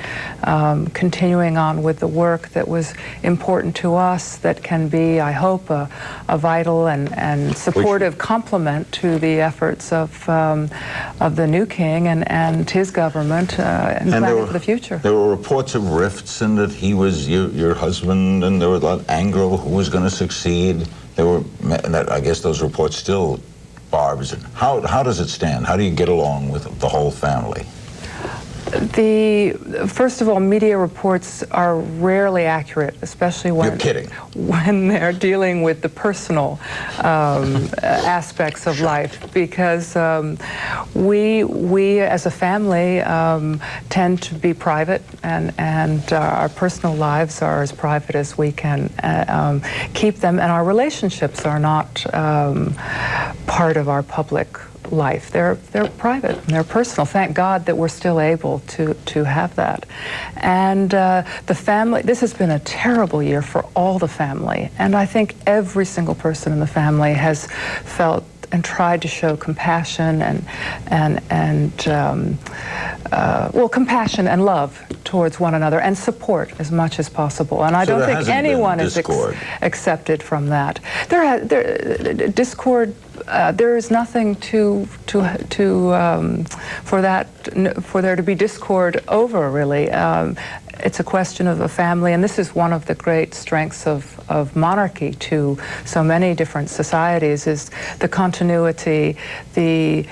continuing on with the work that was important to us, that can be, I hope, a vital and supportive complement to the efforts of the new king and his government and planning for the future. There were reports of rifts and that he was your husband, and there was a lot of anger over who was going to succeed. I guess those reports still Barb's. How does it stand? How do you get along with the whole family? First of all, media reports are rarely accurate, especially when they're dealing with the personal aspects of life, because we as a family tend to be private, and our personal lives are as private as we can keep them, and our relationships are not part of our public life. They're private and they're personal. Thank God that we're still able to have that. And the family, this has been a terrible year for all the family, and I think every single person in the family has felt and tried to show compassion compassion and love towards one another, and support as much as possible. And I don't think anyone is accepted from that. Discord. There is nothing for there to be discord over, really. It's a question of a family, and this is one of the great strengths of monarchy to so many different societies, is the continuity, the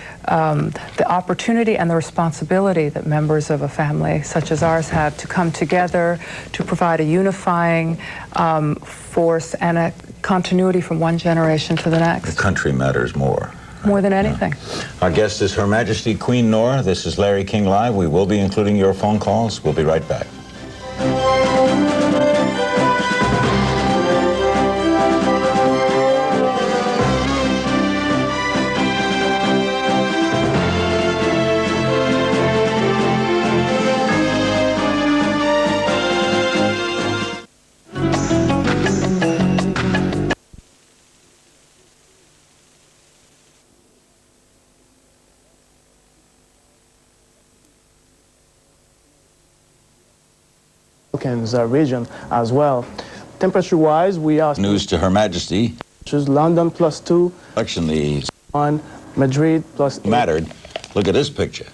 opportunity and the responsibility that members of a family such as ours have to come together, to provide a unifying force and a continuity from one generation to the next. The country matters more. More than anything. Our guest is Her Majesty Queen Noor. This is Larry King Live. We will be including your phone calls. We'll be right back. Region as well. Temperature-wise, we are news to Her Majesty. Which is London +2. Election the on Madrid +8. Mattered. Look at this picture.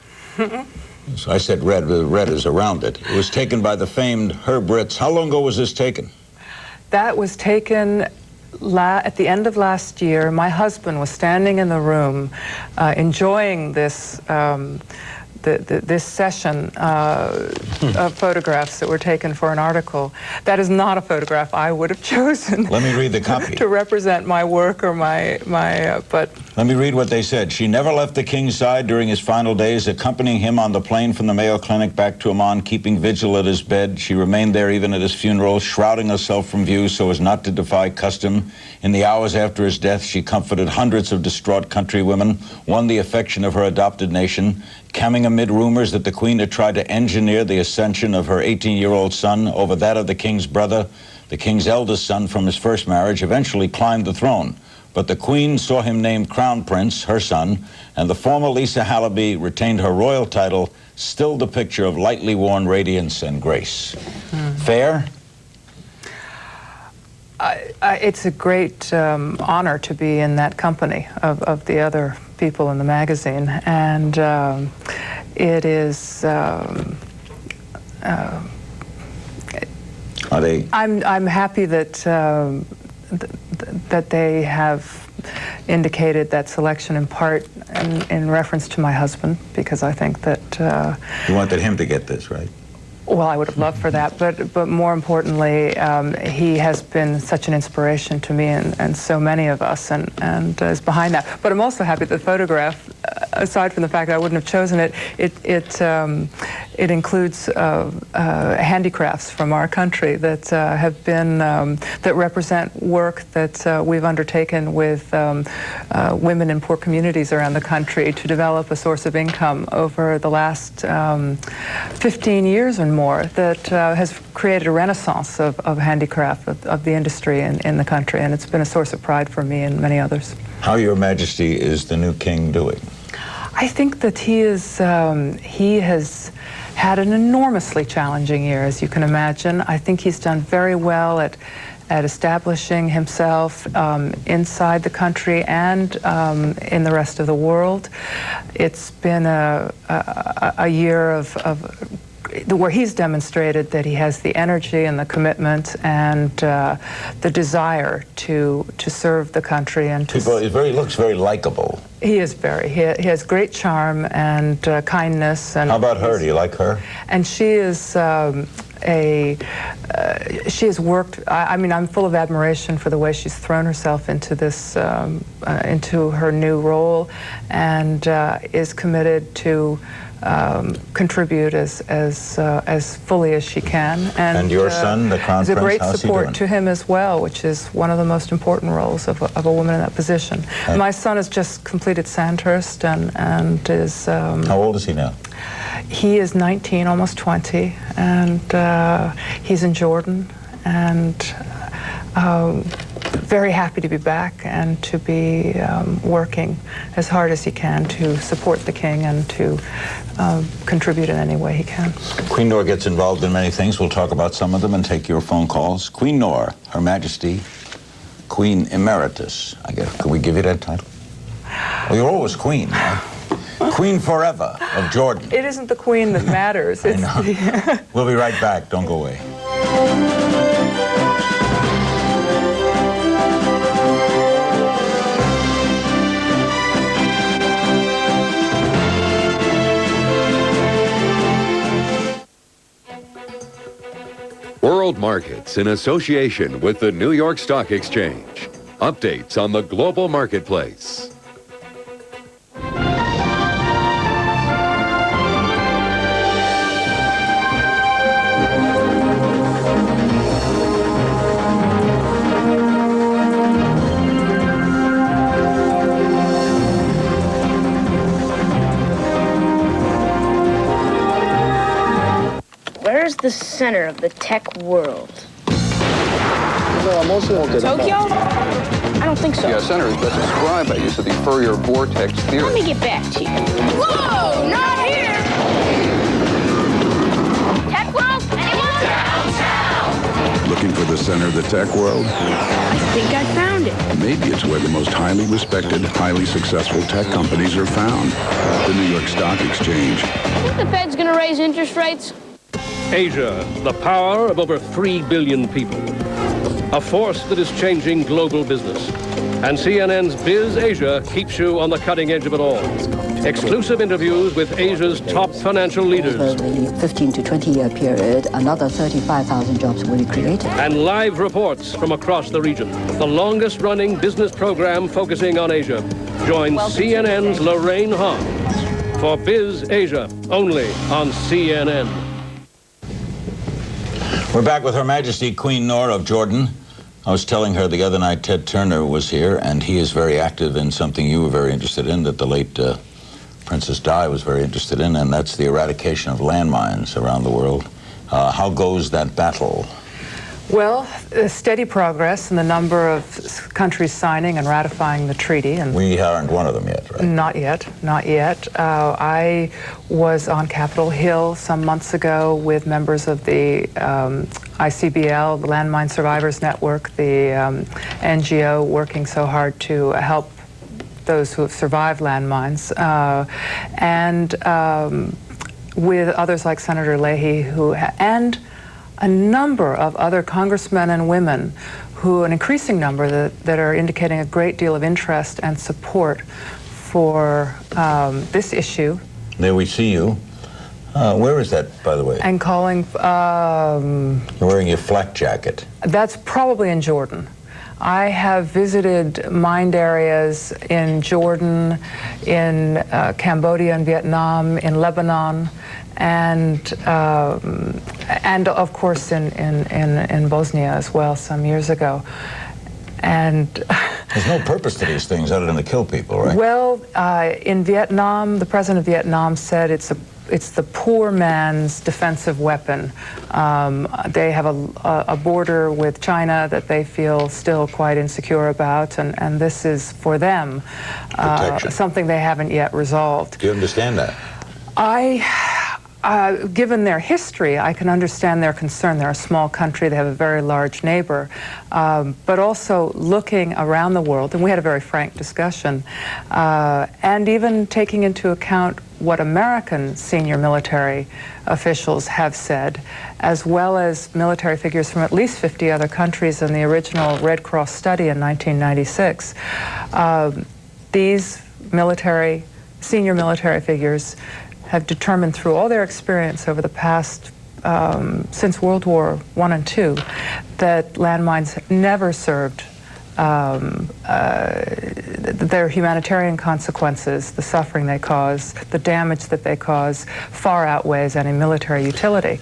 So I said red. The red is around it. It was taken by the famed Herb Ritts. How long ago was this taken? That was taken at the end of last year. My husband was standing in the room, enjoying this. This session of photographs that were taken for an article. That is not a photograph I would have chosen. Let me read the copy. To represent my work or but... Let me read what they said. She never left the king's side during his final days, accompanying him on the plane from the Mayo Clinic back to Amman, keeping vigil at his bed. She remained there even at his funeral, shrouding herself from view so as not to defy custom. In the hours after his death, she comforted hundreds of distraught countrywomen, won the affection of her adopted nation, coming amid rumors that the Queen had tried to engineer the ascension of her 18-year-old son over that of the King's brother. The King's eldest son from his first marriage eventually climbed the throne, but the Queen saw him named Crown Prince, her son, and the former Lisa Hallaby retained her royal title, still the picture of lightly worn radiance and grace. Fair? It's a great honor to be in that company of the other people in the magazine, and it is. Are they? I'm happy that that they have indicated that selection in part in reference to my husband, because I think that You wanted him to get this, right? well, I would have loved for that, but more importantly, he has been such an inspiration to me and so many of us, and is behind that. But I'm also happy that the photograph, aside from the fact that I wouldn't have chosen it, it includes handicrafts from our country that have been that represent work that we've undertaken with women in poor communities around the country to develop a source of income over the last 15 years or more that has created a renaissance of handicraft, of the industry in the country, and it's been a source of pride for me and many others. How, Your Majesty, is the new king doing? I think that he has had an enormously challenging year, as you can imagine. I think he's done very well at establishing himself inside the country and in the rest of the world. It's been a year of where he's demonstrated that he has the energy and the commitment and the desire to serve the country and to. He looks very likable. He is very. He has great charm and kindness. And how about her? Do you like her? And she is she has worked. I mean, I'm full of admiration for the way she's thrown herself into this, into her new role, and is committed to contribute as fully as she can. And your son, the Crown Prince, is a great how's he support doing? to him as well, which is one of the most important roles of a woman in that position. My son has just completed Sandhurst and is. How old is he now? He is 19, almost 20, and he's in Jordan, and very happy to be back and to be working as hard as he can to support the king and to contribute in any way he can. Queen Noor gets involved in many things. We'll talk about some of them and take your phone calls. Queen Noor, Her Majesty, Queen Emeritus. I guess, could we give you that title? Well, you're always Queen, right? Queen forever of Jordan. It isn't the queen that matters. I know. We'll be right back. Don't go away. World Markets in association with the New York Stock Exchange. Updates on the global marketplace. Where's the center of the tech world? Tokyo? I don't think so. Yeah, center is best described by use of the Fourier vortex theory. Let me get back to you. Whoa! Not here! Tech world? Anyone? Downtown! Looking for the center of the tech world? I think I found it. Maybe it's where the most highly respected, highly successful tech companies are found. The New York Stock Exchange. Think the Fed's gonna raise interest rates? Asia, the power of over 3 billion people. A force that is changing global business. And CNN's Biz Asia keeps you on the cutting edge of it all. Exclusive interviews with Asia's top financial leaders. Over the 15 to 20-year period, another 35,000 jobs will be created. And live reports from across the region. The longest-running business program focusing on Asia. Join CNN's Lorraine Hahn for Biz Asia, only on CNN. We're back with Her Majesty Queen Noor of Jordan. I was telling her the other night Ted Turner was here, and he is very active in something you were very interested in, that the late Princess Di was very interested in, and that's the eradication of landmines around the world. How goes that battle? Well, steady progress in the number of countries signing and ratifying the treaty. And we aren't one of them yet, right? Not yet, not yet. I was on Capitol Hill some months ago with members of the ICBL, the Landmine Survivors Network, the NGO working so hard to help those who have survived landmines, and with others like Senator Leahy, and a number of other congressmen and women, an increasing number that are indicating a great deal of interest and support for this issue. There we see you. Where is that, by the way? And calling... You're wearing your flak jacket. That's probably in Jordan. I have visited mined areas in Jordan, in Cambodia and Vietnam, in Lebanon, and of course in Bosnia as well some years ago. And there's no purpose to these things other than to kill people, right? Well, in Vietnam, the president of Vietnam said it's the poor man's defensive weapon. They have a border with China that they feel still quite insecure about, and this is for them something they haven't yet resolved. Do you understand that? Given their history, I can understand their concern. They're a small country, they have a very large neighbor, but also looking around the world, and we had a very frank discussion, and even taking into account what American senior military officials have said, as well as military figures from at least 50 other countries in the original Red Cross study in 1996. These senior military figures have determined through all their experience over the past, since World War I and II, that landmines never served their humanitarian consequences, the suffering they cause, the damage that they cause, far outweighs any military utility.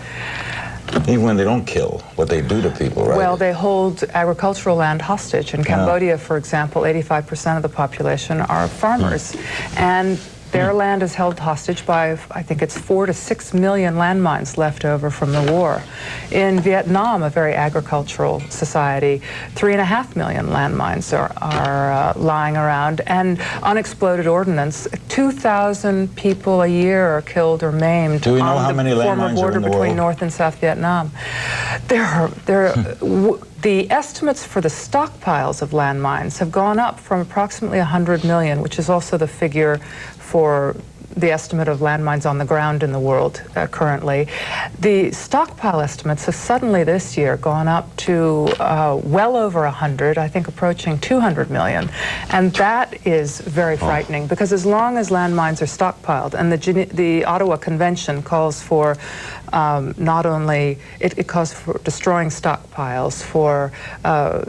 Even when they don't kill, what they do to people, right? Well, they hold agricultural land hostage. In Cambodia, for example, 85% of the population are farmers. And their land is held hostage by, I think it's 4 to 6 million landmines left over from the war. In Vietnam, a very agricultural society, 3.5 million landmines are lying around, and unexploded ordnance. 2,000 people a year are killed or maimed. Do we know how many landmines are in the world? On the former border between North and South Vietnam. The estimates for the stockpiles of landmines have gone up from approximately 100 million, which is also the figure for the estimate of landmines on the ground in the world currently. The stockpile estimates have suddenly this year gone up to well over 100, I think approaching 200 million. And that is very frightening, because as long as landmines are stockpiled, and the Ottawa Convention calls for not only, it calls for destroying stockpiles, for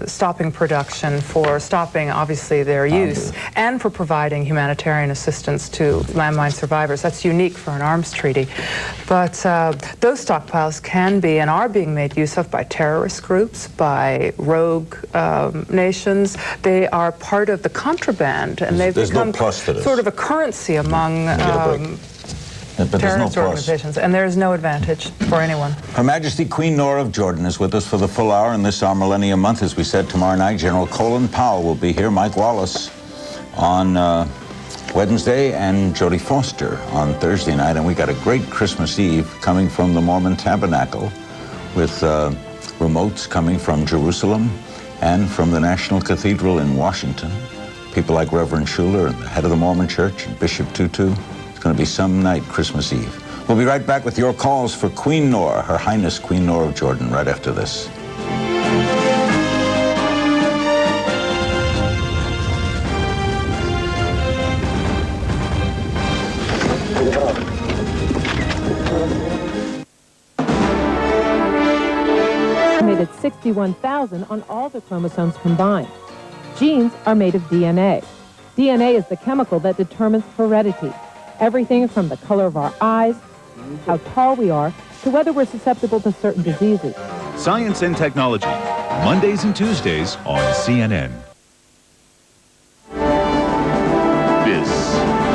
stopping production, for stopping, obviously, their use, and for providing humanitarian assistance to landmine survivors. That's unique for an arms treaty. But those stockpiles can be and are being made use of by terrorist groups, by rogue nations. They are part of the contraband, and they've become sort of a currency among terrorist organizations, and there is no advantage for anyone. Her Majesty Queen Noor of Jordan is with us for the full hour in this our Millennium Month. As we said, tomorrow night, General Colin Powell will be here, Mike Wallace on Wednesday, and Jodie Foster on Thursday night. And we got a great Christmas Eve coming from the Mormon Tabernacle, with remotes coming from Jerusalem and from the National Cathedral in Washington. People like Reverend Schuler, the head of the Mormon Church, and Bishop Tutu. It's going to be some night, Christmas Eve. We'll be right back with your calls for Queen Noor, Her Highness Queen Noor of Jordan, right after this. Estimated 61,000 on all the chromosomes combined. Genes are made of DNA. DNA is the chemical that determines heredity. Everything from the color of our eyes, how tall we are, to whether we're susceptible to certain diseases. Science and Technology, Mondays and Tuesdays on CNN. This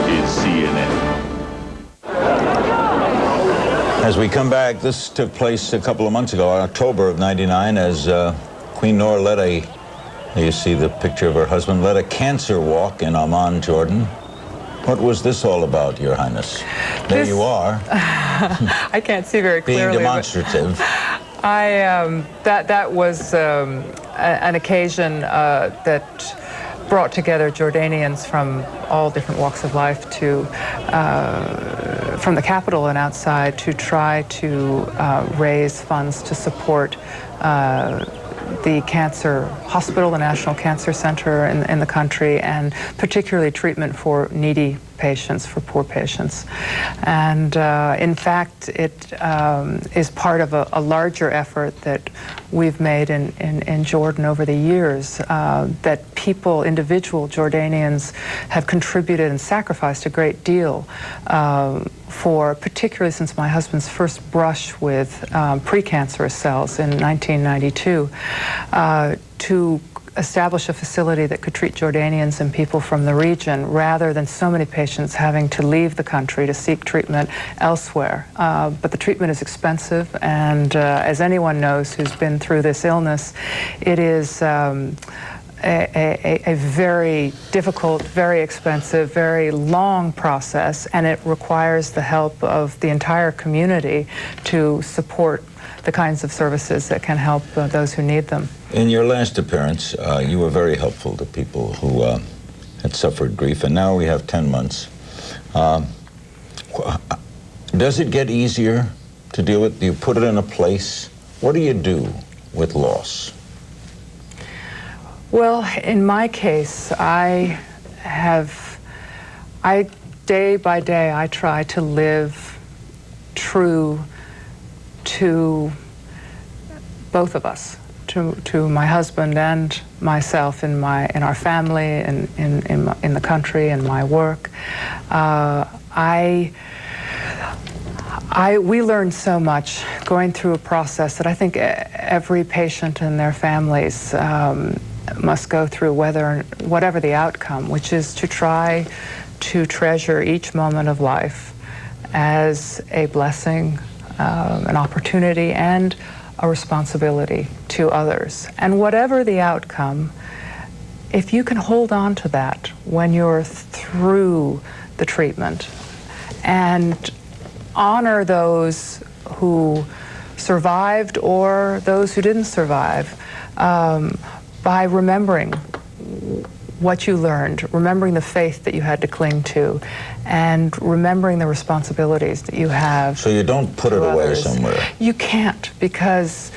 is CNN. As we come back, this took place a couple of months ago, October of '99, as Queen Noor led you see the picture of her husband, led a cancer walk in Amman, Jordan. What was this all about, Your Highness? There you are. I can't see very clearly. Being demonstrative. That was an occasion that brought together Jordanians from all different walks of life to from the Capitol and outside to try to raise funds to support the cancer hospital, the National Cancer Center in the country, and particularly treatment for needy patients, for poor patients. And in fact, it is part of a larger effort that we've made in Jordan over the years, that people, individual Jordanians, have contributed and sacrificed a great deal for, particularly since my husband's first brush with precancerous cells in 1992, to establish a facility that could treat Jordanians and people from the region rather than so many patients having to leave the country to seek treatment elsewhere. But the treatment is expensive, and as anyone knows who's been through this illness, it is a very difficult, very expensive, very long process, and it requires the help of the entire community to support the kinds of services that can help those who need them. In your last appearance, you were very helpful to people who had suffered grief, and now we have 10 months. Does it get easier to deal with? Do you put it in a place? What do you do with loss? Well, in my case, day by day, I try to live true to both of us, to my husband and myself, in our family, and in the country, and my work. We learned so much going through a process that I think every patient and their families must go through, whatever the outcome, which is to try to treasure each moment of life as a blessing, an opportunity, and a responsibility to others. And whatever the outcome, if you can hold on to that when you're through the treatment and honor those who survived or those who didn't survive, by remembering what you learned, remembering the faith that you had to cling to, and remembering the responsibilities that you have. So you don't put it away somewhere? You can't, because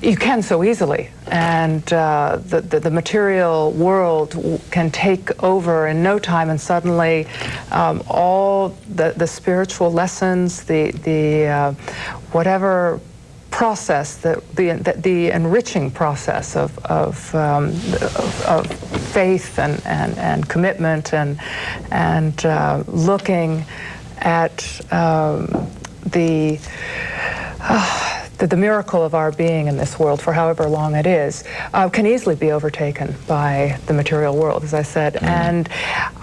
you can so easily, and the material world can take over in no time, and suddenly all the spiritual lessons, the whatever process, the enriching process of faith and commitment and looking at the miracle of our being in this world, for however long it is, can easily be overtaken by the material world, as I said. And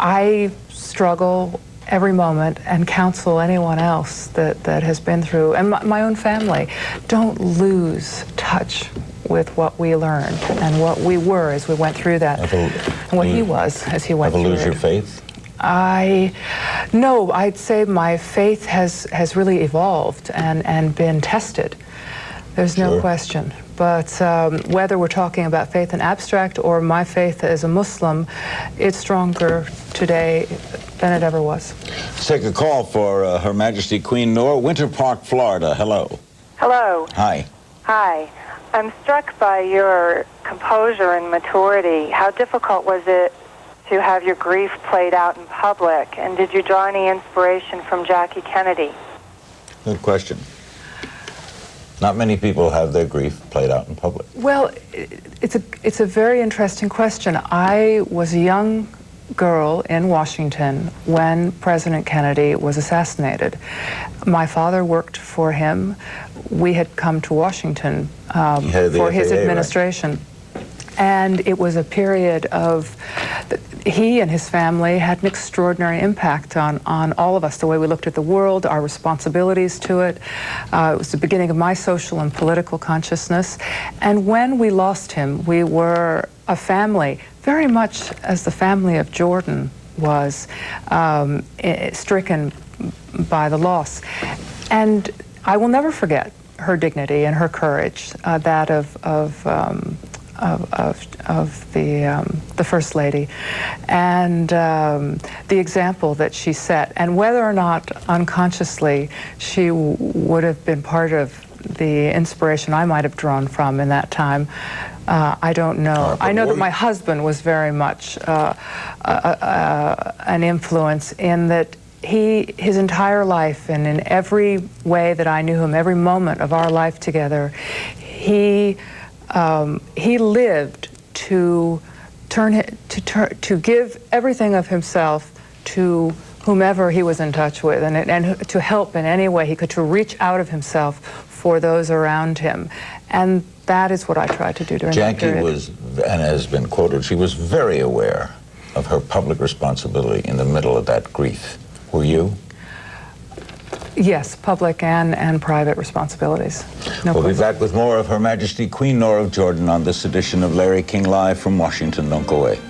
I struggle every moment and counsel anyone else that has been through, and my own family, don't lose touch with what we learned and what we were as we went through that, and what he was as he went through it. Ever lose your faith? No, I'd say my faith has really evolved and been tested. There's no question. But whether we're talking about faith in abstract or my faith as a Muslim, it's stronger today than it ever was. Let's take a call for Her Majesty Queen Noor, Winter Park, Florida. Hello. Hello. Hi. Hi. I'm struck by your composure and maturity. How difficult was it to have your grief played out in public? And did you draw any inspiration from Jackie Kennedy? Good question. Not many people have their grief played out in public. Well, it's a very interesting question. I was a young girl in Washington when President Kennedy was assassinated. My father worked for him. We had come to Washington for his administration. Right? And it was a period of, he and his family had an extraordinary impact on all of us, the way we looked at the world, our responsibilities to it. It was the beginning of my social and political consciousness. And when we lost him, we were a family, very much as the family of Jordan was, stricken by the loss. And I will never forget her dignity and her courage, that of the First Lady, and the example that she set, and whether or not unconsciously she would have been part of the inspiration I might have drawn from in that time, I don't know. I know that my husband was very much an influence in that his entire life, and in every way that I knew him, every moment of our life together, he lived to give everything of himself to whomever he was in touch with, and to help in any way he could, to reach out of himself for those around him. And that is what I tried to do during that period. Jackie was, and has been quoted, she was very aware of her public responsibility in the middle of that grief. Were you? Yes, public and private responsibilities. We'll be back with more of Her Majesty Queen Noor of Jordan on this edition of Larry King Live from Washington. Don't go away.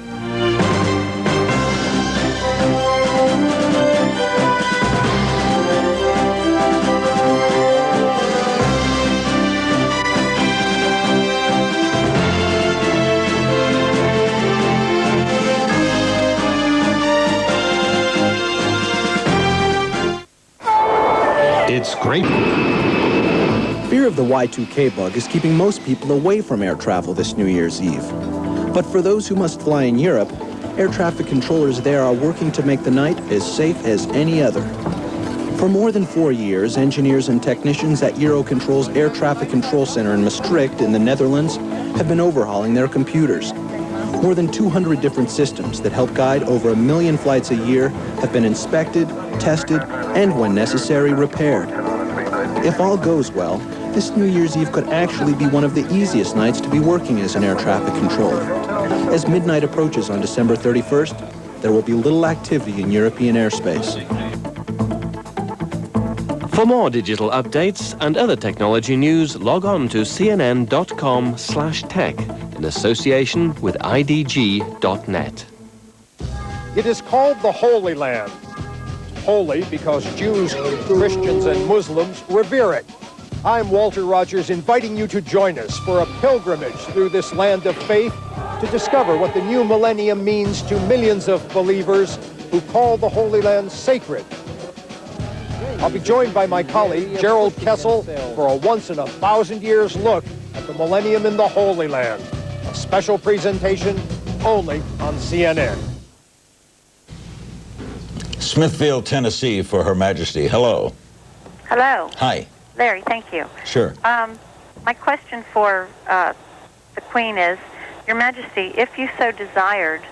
It's great. Fear of the Y2K bug is keeping most people away from air travel this New Year's Eve. But for those who must fly in Europe, air traffic controllers there are working to make the night as safe as any other. For more than 4 years, engineers and technicians at Eurocontrol's Air Traffic Control Center in Maastricht in the Netherlands have been overhauling their computers. More than 200 different systems that help guide over 1 million flights a year have been inspected, tested, and when necessary, repaired. If all goes well, this New Year's Eve could actually be one of the easiest nights to be working as an air traffic controller. As midnight approaches on December 31st, there will be little activity in European airspace. For more digital updates and other technology news, log on to cnn.com/tech in association with idg.net. It is called the Holy Land. Holy because Jews, Christians, and Muslims revere it. I'm Walter Rogers, inviting you to join us for a pilgrimage through this land of faith to discover what the new millennium means to millions of believers who call the Holy Land sacred. I'll be joined by my colleague, Gerald Kessel, for a once-in-a-thousand-years look at the millennium in the Holy Land. A special presentation only on CNN. Smithfield, Tennessee, for Her Majesty. Hello. Hello. Hi. Larry, thank you. Sure. My question for the Queen is, Your Majesty, if you so desired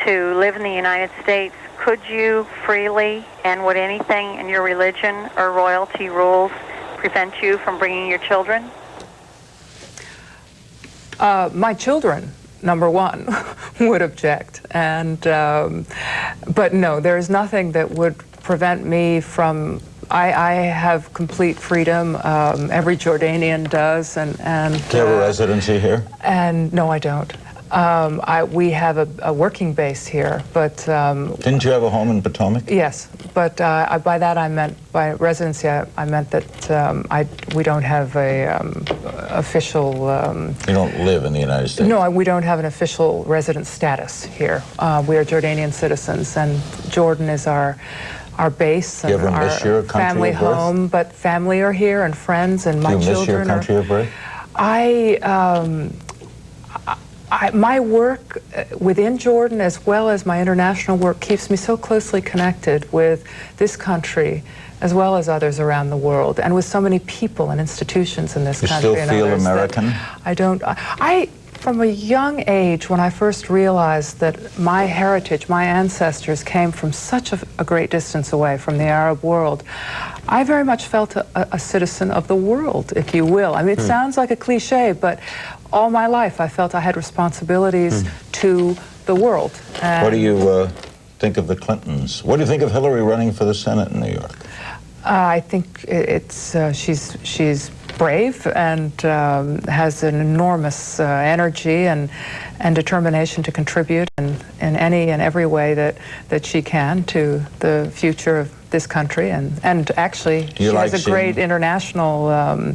to live in the United States, could you freely, and would anything in your religion or royalty rules prevent you from bringing your children? My children, number one, would object, and but no, there is nothing that would prevent me from. I have complete freedom. Every Jordanian does, and do you have a residency here? And no, I don't. We have a working base here, but didn't you have a home in Potomac? Yes, but by that I meant, by residency, I meant that we don't have a official. You don't live in the United States? No, we don't have an official resident status here. We are Jordanian citizens, and Jordan is our base and our family home. But family are here, and friends, and my children. Do you miss your country of birth? My work within Jordan, as well as my international work, keeps me so closely connected with this country, as well as others around the world, and with so many people and institutions in this country. You still feel American? I don't. From a young age, when I first realized that my heritage, my ancestors came from such a great distance away from the Arab world, I very much felt a citizen of the world, if you will. I mean, it sounds like a cliche, but all my life I felt I had responsibilities to the world. And what do you think of the Clintons? What do you think of Hillary running for the Senate in New York? I think she's brave and has an enormous energy and determination to contribute in any and every way that she can to the future of this country, and actually she like has a great international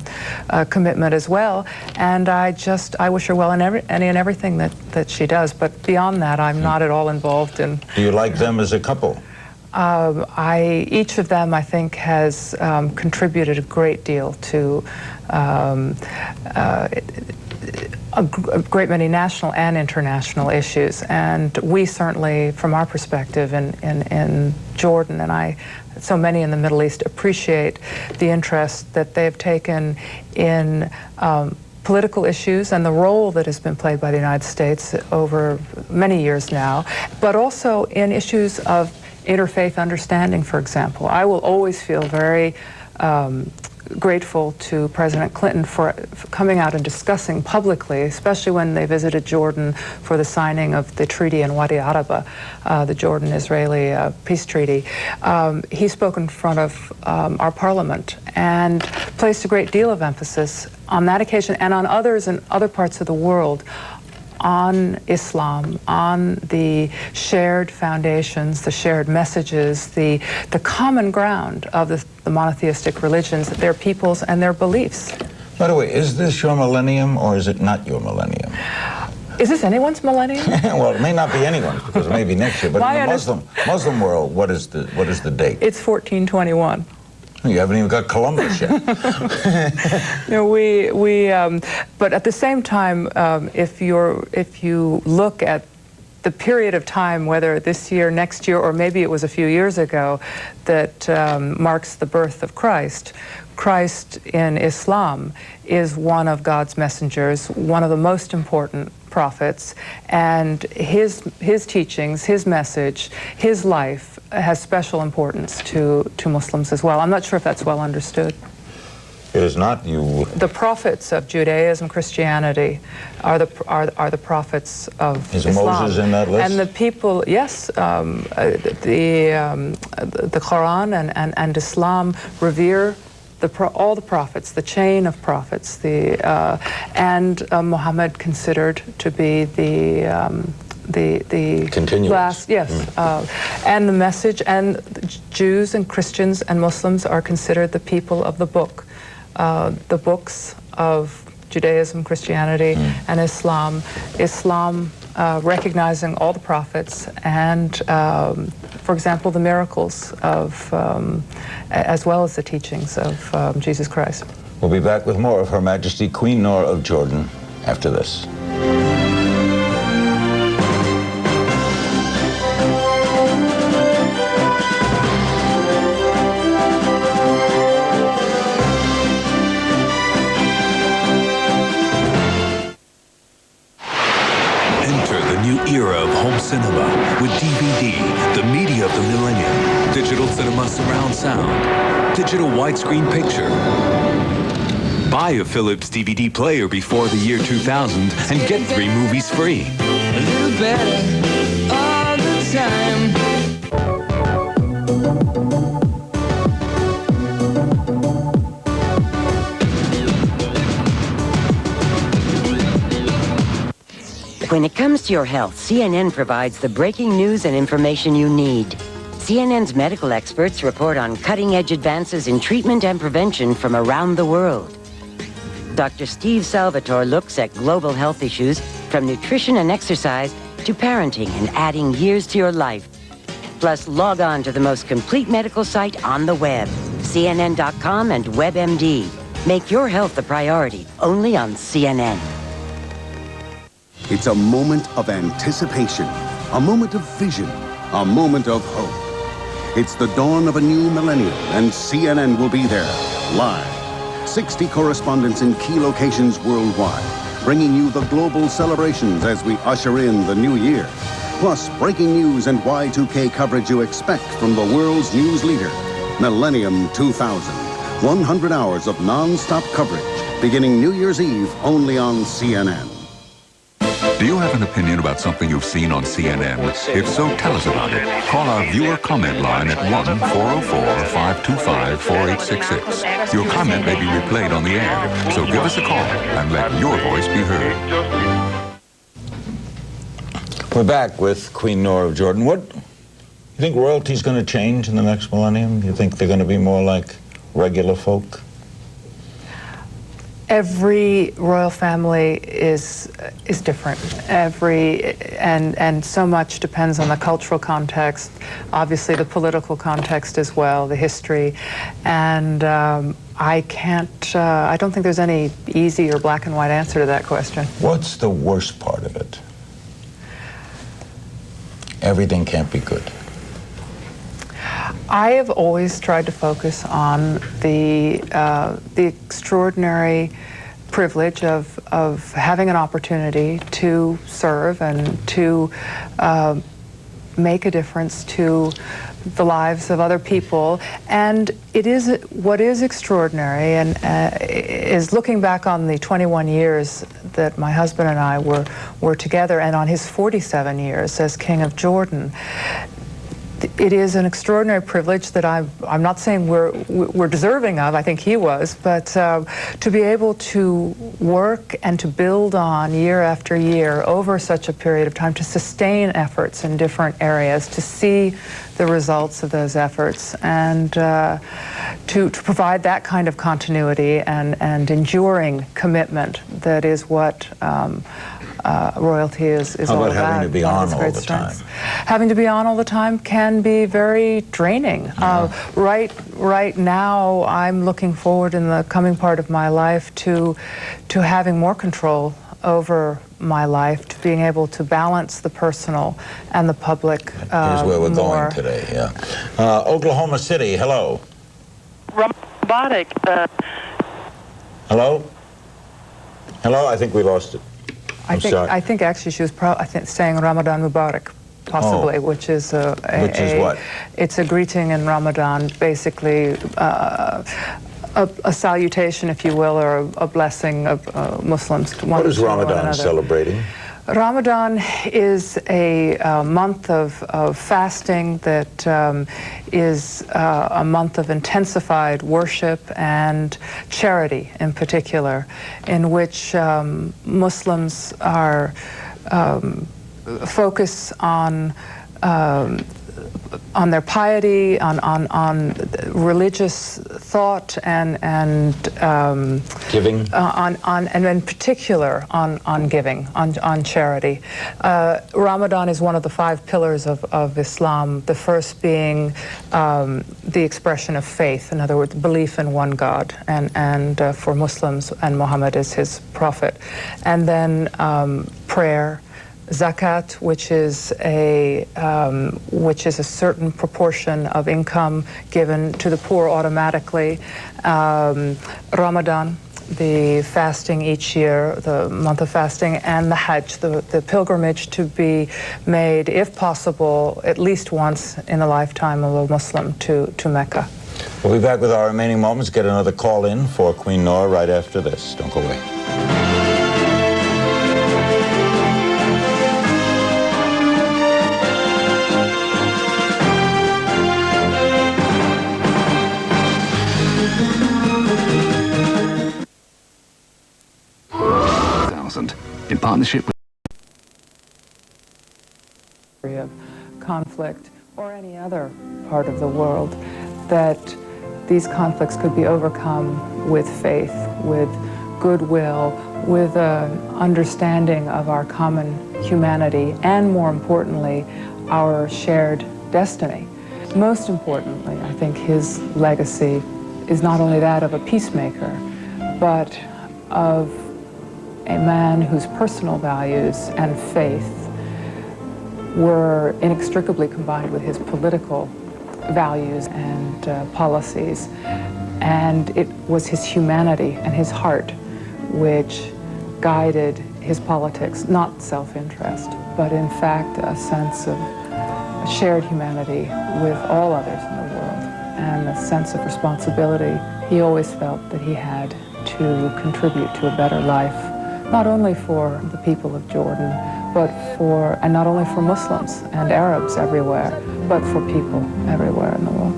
commitment as well. And I wish her well in any and everything that she does. But beyond that, I'm not at all involved in. Do you like them as a couple? Each of them, I think, has contributed a great deal to a great many national and international issues. And we certainly, from our perspective in Jordan, and so many in the Middle East, appreciate the interest that they've taken in political issues and the role that has been played by the United States over many years now, but also in issues of interfaith understanding, for example. I will always feel very grateful to President Clinton for coming out and discussing publicly, especially when they visited Jordan for the signing of the treaty in Wadi Araba, the Jordan-Israeli peace treaty. He spoke in front of our parliament and placed a great deal of emphasis on that occasion and on others in other parts of the world on Islam, on the shared foundations, the shared messages, the common ground of the monotheistic religions, their peoples and their beliefs. By the way, is this your millennium or is it not your millennium? Is this anyone's millennium? Well, it may not be anyone's because it may be next year, but in the Muslim world, what is the date? It's 1421. You haven't even got Columbus yet. But at the same time, if you look at the period of time, whether this year, next year, or maybe it was a few years ago, that marks the birth of Christ, Christ in Islam is one of God's messengers, one of the most important prophets, and his teachings, his message, his life has special importance to Muslims as well. I'm not sure if that's well understood. It is not. You. The prophets of Judaism, Christianity, are the prophets of Is Islam. Moses in that list? And the people, yes, the Quran and Islam revere all the prophets, the chain of prophets, and Muhammad considered to be the continuous last, yes, and the message, and Jews and Christians and Muslims are considered the people of the book. The books of Judaism, Christianity, and Islam. Islam recognizing all the prophets and, for example, the miracles of, as well as the teachings of Jesus Christ. We'll be back with more of Her Majesty Queen Noor of Jordan after this. Era of home cinema with DVD, the media of the millennium, digital cinema surround sound, digital widescreen picture. Buy a Philips DVD player before the year 2000 and get 3 movies free. A little better all the time. When it comes to your health, CNN provides the breaking news and information you need. CNN's medical experts report on cutting-edge advances in treatment and prevention from around the world. Dr. Steve Salvatore looks at global health issues from nutrition and exercise to parenting and adding years to your life. Plus, log on to the most complete medical site on the web, CNN.com and WebMD. Make your health a priority, only on CNN. It's a moment of anticipation, a moment of vision, a moment of hope. It's the dawn of a new millennium, and CNN will be there, live. 60 correspondents in key locations worldwide, bringing you the global celebrations as we usher in the new year. Plus, breaking news and Y2K coverage you expect from the world's news leader, Millennium 2000. 100 hours of non-stop coverage, beginning New Year's Eve only on CNN. Do you have an opinion about something you've seen on CNN? If so, tell us about it. Call our viewer comment line at 1-404-525-4866. Your comment may be replayed on the air, so give us a call and let your voice be heard. We're back with Queen Noor of Jordan. You think royalty's going to change in the next millennium? You think they're going to be more like regular folk? Every royal family is different. And so much depends on the cultural context, obviously the political context as well, the history, and I don't think there's any easy or black and white answer to that question. What's the worst part of it? Everything can't be good. I have always tried to focus on the extraordinary privilege of having an opportunity to serve and to make a difference to the lives of other people. And it is what is extraordinary and is looking back on the 21 years that my husband and I were together, and on his 47 years as King of Jordan. It is an extraordinary privilege that I'm not saying we're deserving of. I think he was, but to be able to work and to build on year after year over such a period of time, to sustain efforts in different areas, to see the results of those efforts, and to provide that kind of continuity and enduring commitment that is what royalty is How all about about. having to be on all the time? Having to be on all the time can be very draining. Right now, I'm looking forward in the coming part of my life to having more control over my life, to being able to balance the personal and the public Here's where we're more. going today, yeah. Oklahoma City, hello. Robotic. Hello? Hello, I think we lost it. I think actually she was saying Ramadan Mubarak, possibly, which is what? It's a greeting in Ramadan, basically a salutation, if you will, or a blessing of Muslims to one another. What is Ramadan celebrating? Ramadan is a month of fasting that is a month of intensified worship and charity in particular, in which Muslims are focus on their piety, on religious thought, and giving, and in particular on giving, on charity. Ramadan is one of the 5 pillars of Islam. The first being the expression of faith, in other words, belief in one God, and for Muslims, and Muhammad is his prophet, and then prayer. Zakat, which is a certain proportion of income given to the poor automatically. Ramadan, the fasting each year, the month of fasting, and the Hajj, the pilgrimage to be made, if possible, at least once in the lifetime of a Muslim to Mecca. We'll be back with our remaining moments. Get another call in for Queen Noor right after this. Don't go away. In partnership with of conflict or any other part of the world, that these conflicts could be overcome with faith, with goodwill, with an understanding of our common humanity, and more importantly, our shared destiny. Most importantly, I think his legacy is not only that of a peacemaker, but of a man whose personal values and faith were inextricably combined with his political values and policies. And it was his humanity and his heart which guided his politics, not self-interest, but in fact a sense of shared humanity with all others in the world, and a sense of responsibility. He always felt that he had to contribute to a better life, not only for the people of Jordan, and not only for Muslims and Arabs everywhere, but for people everywhere in the world.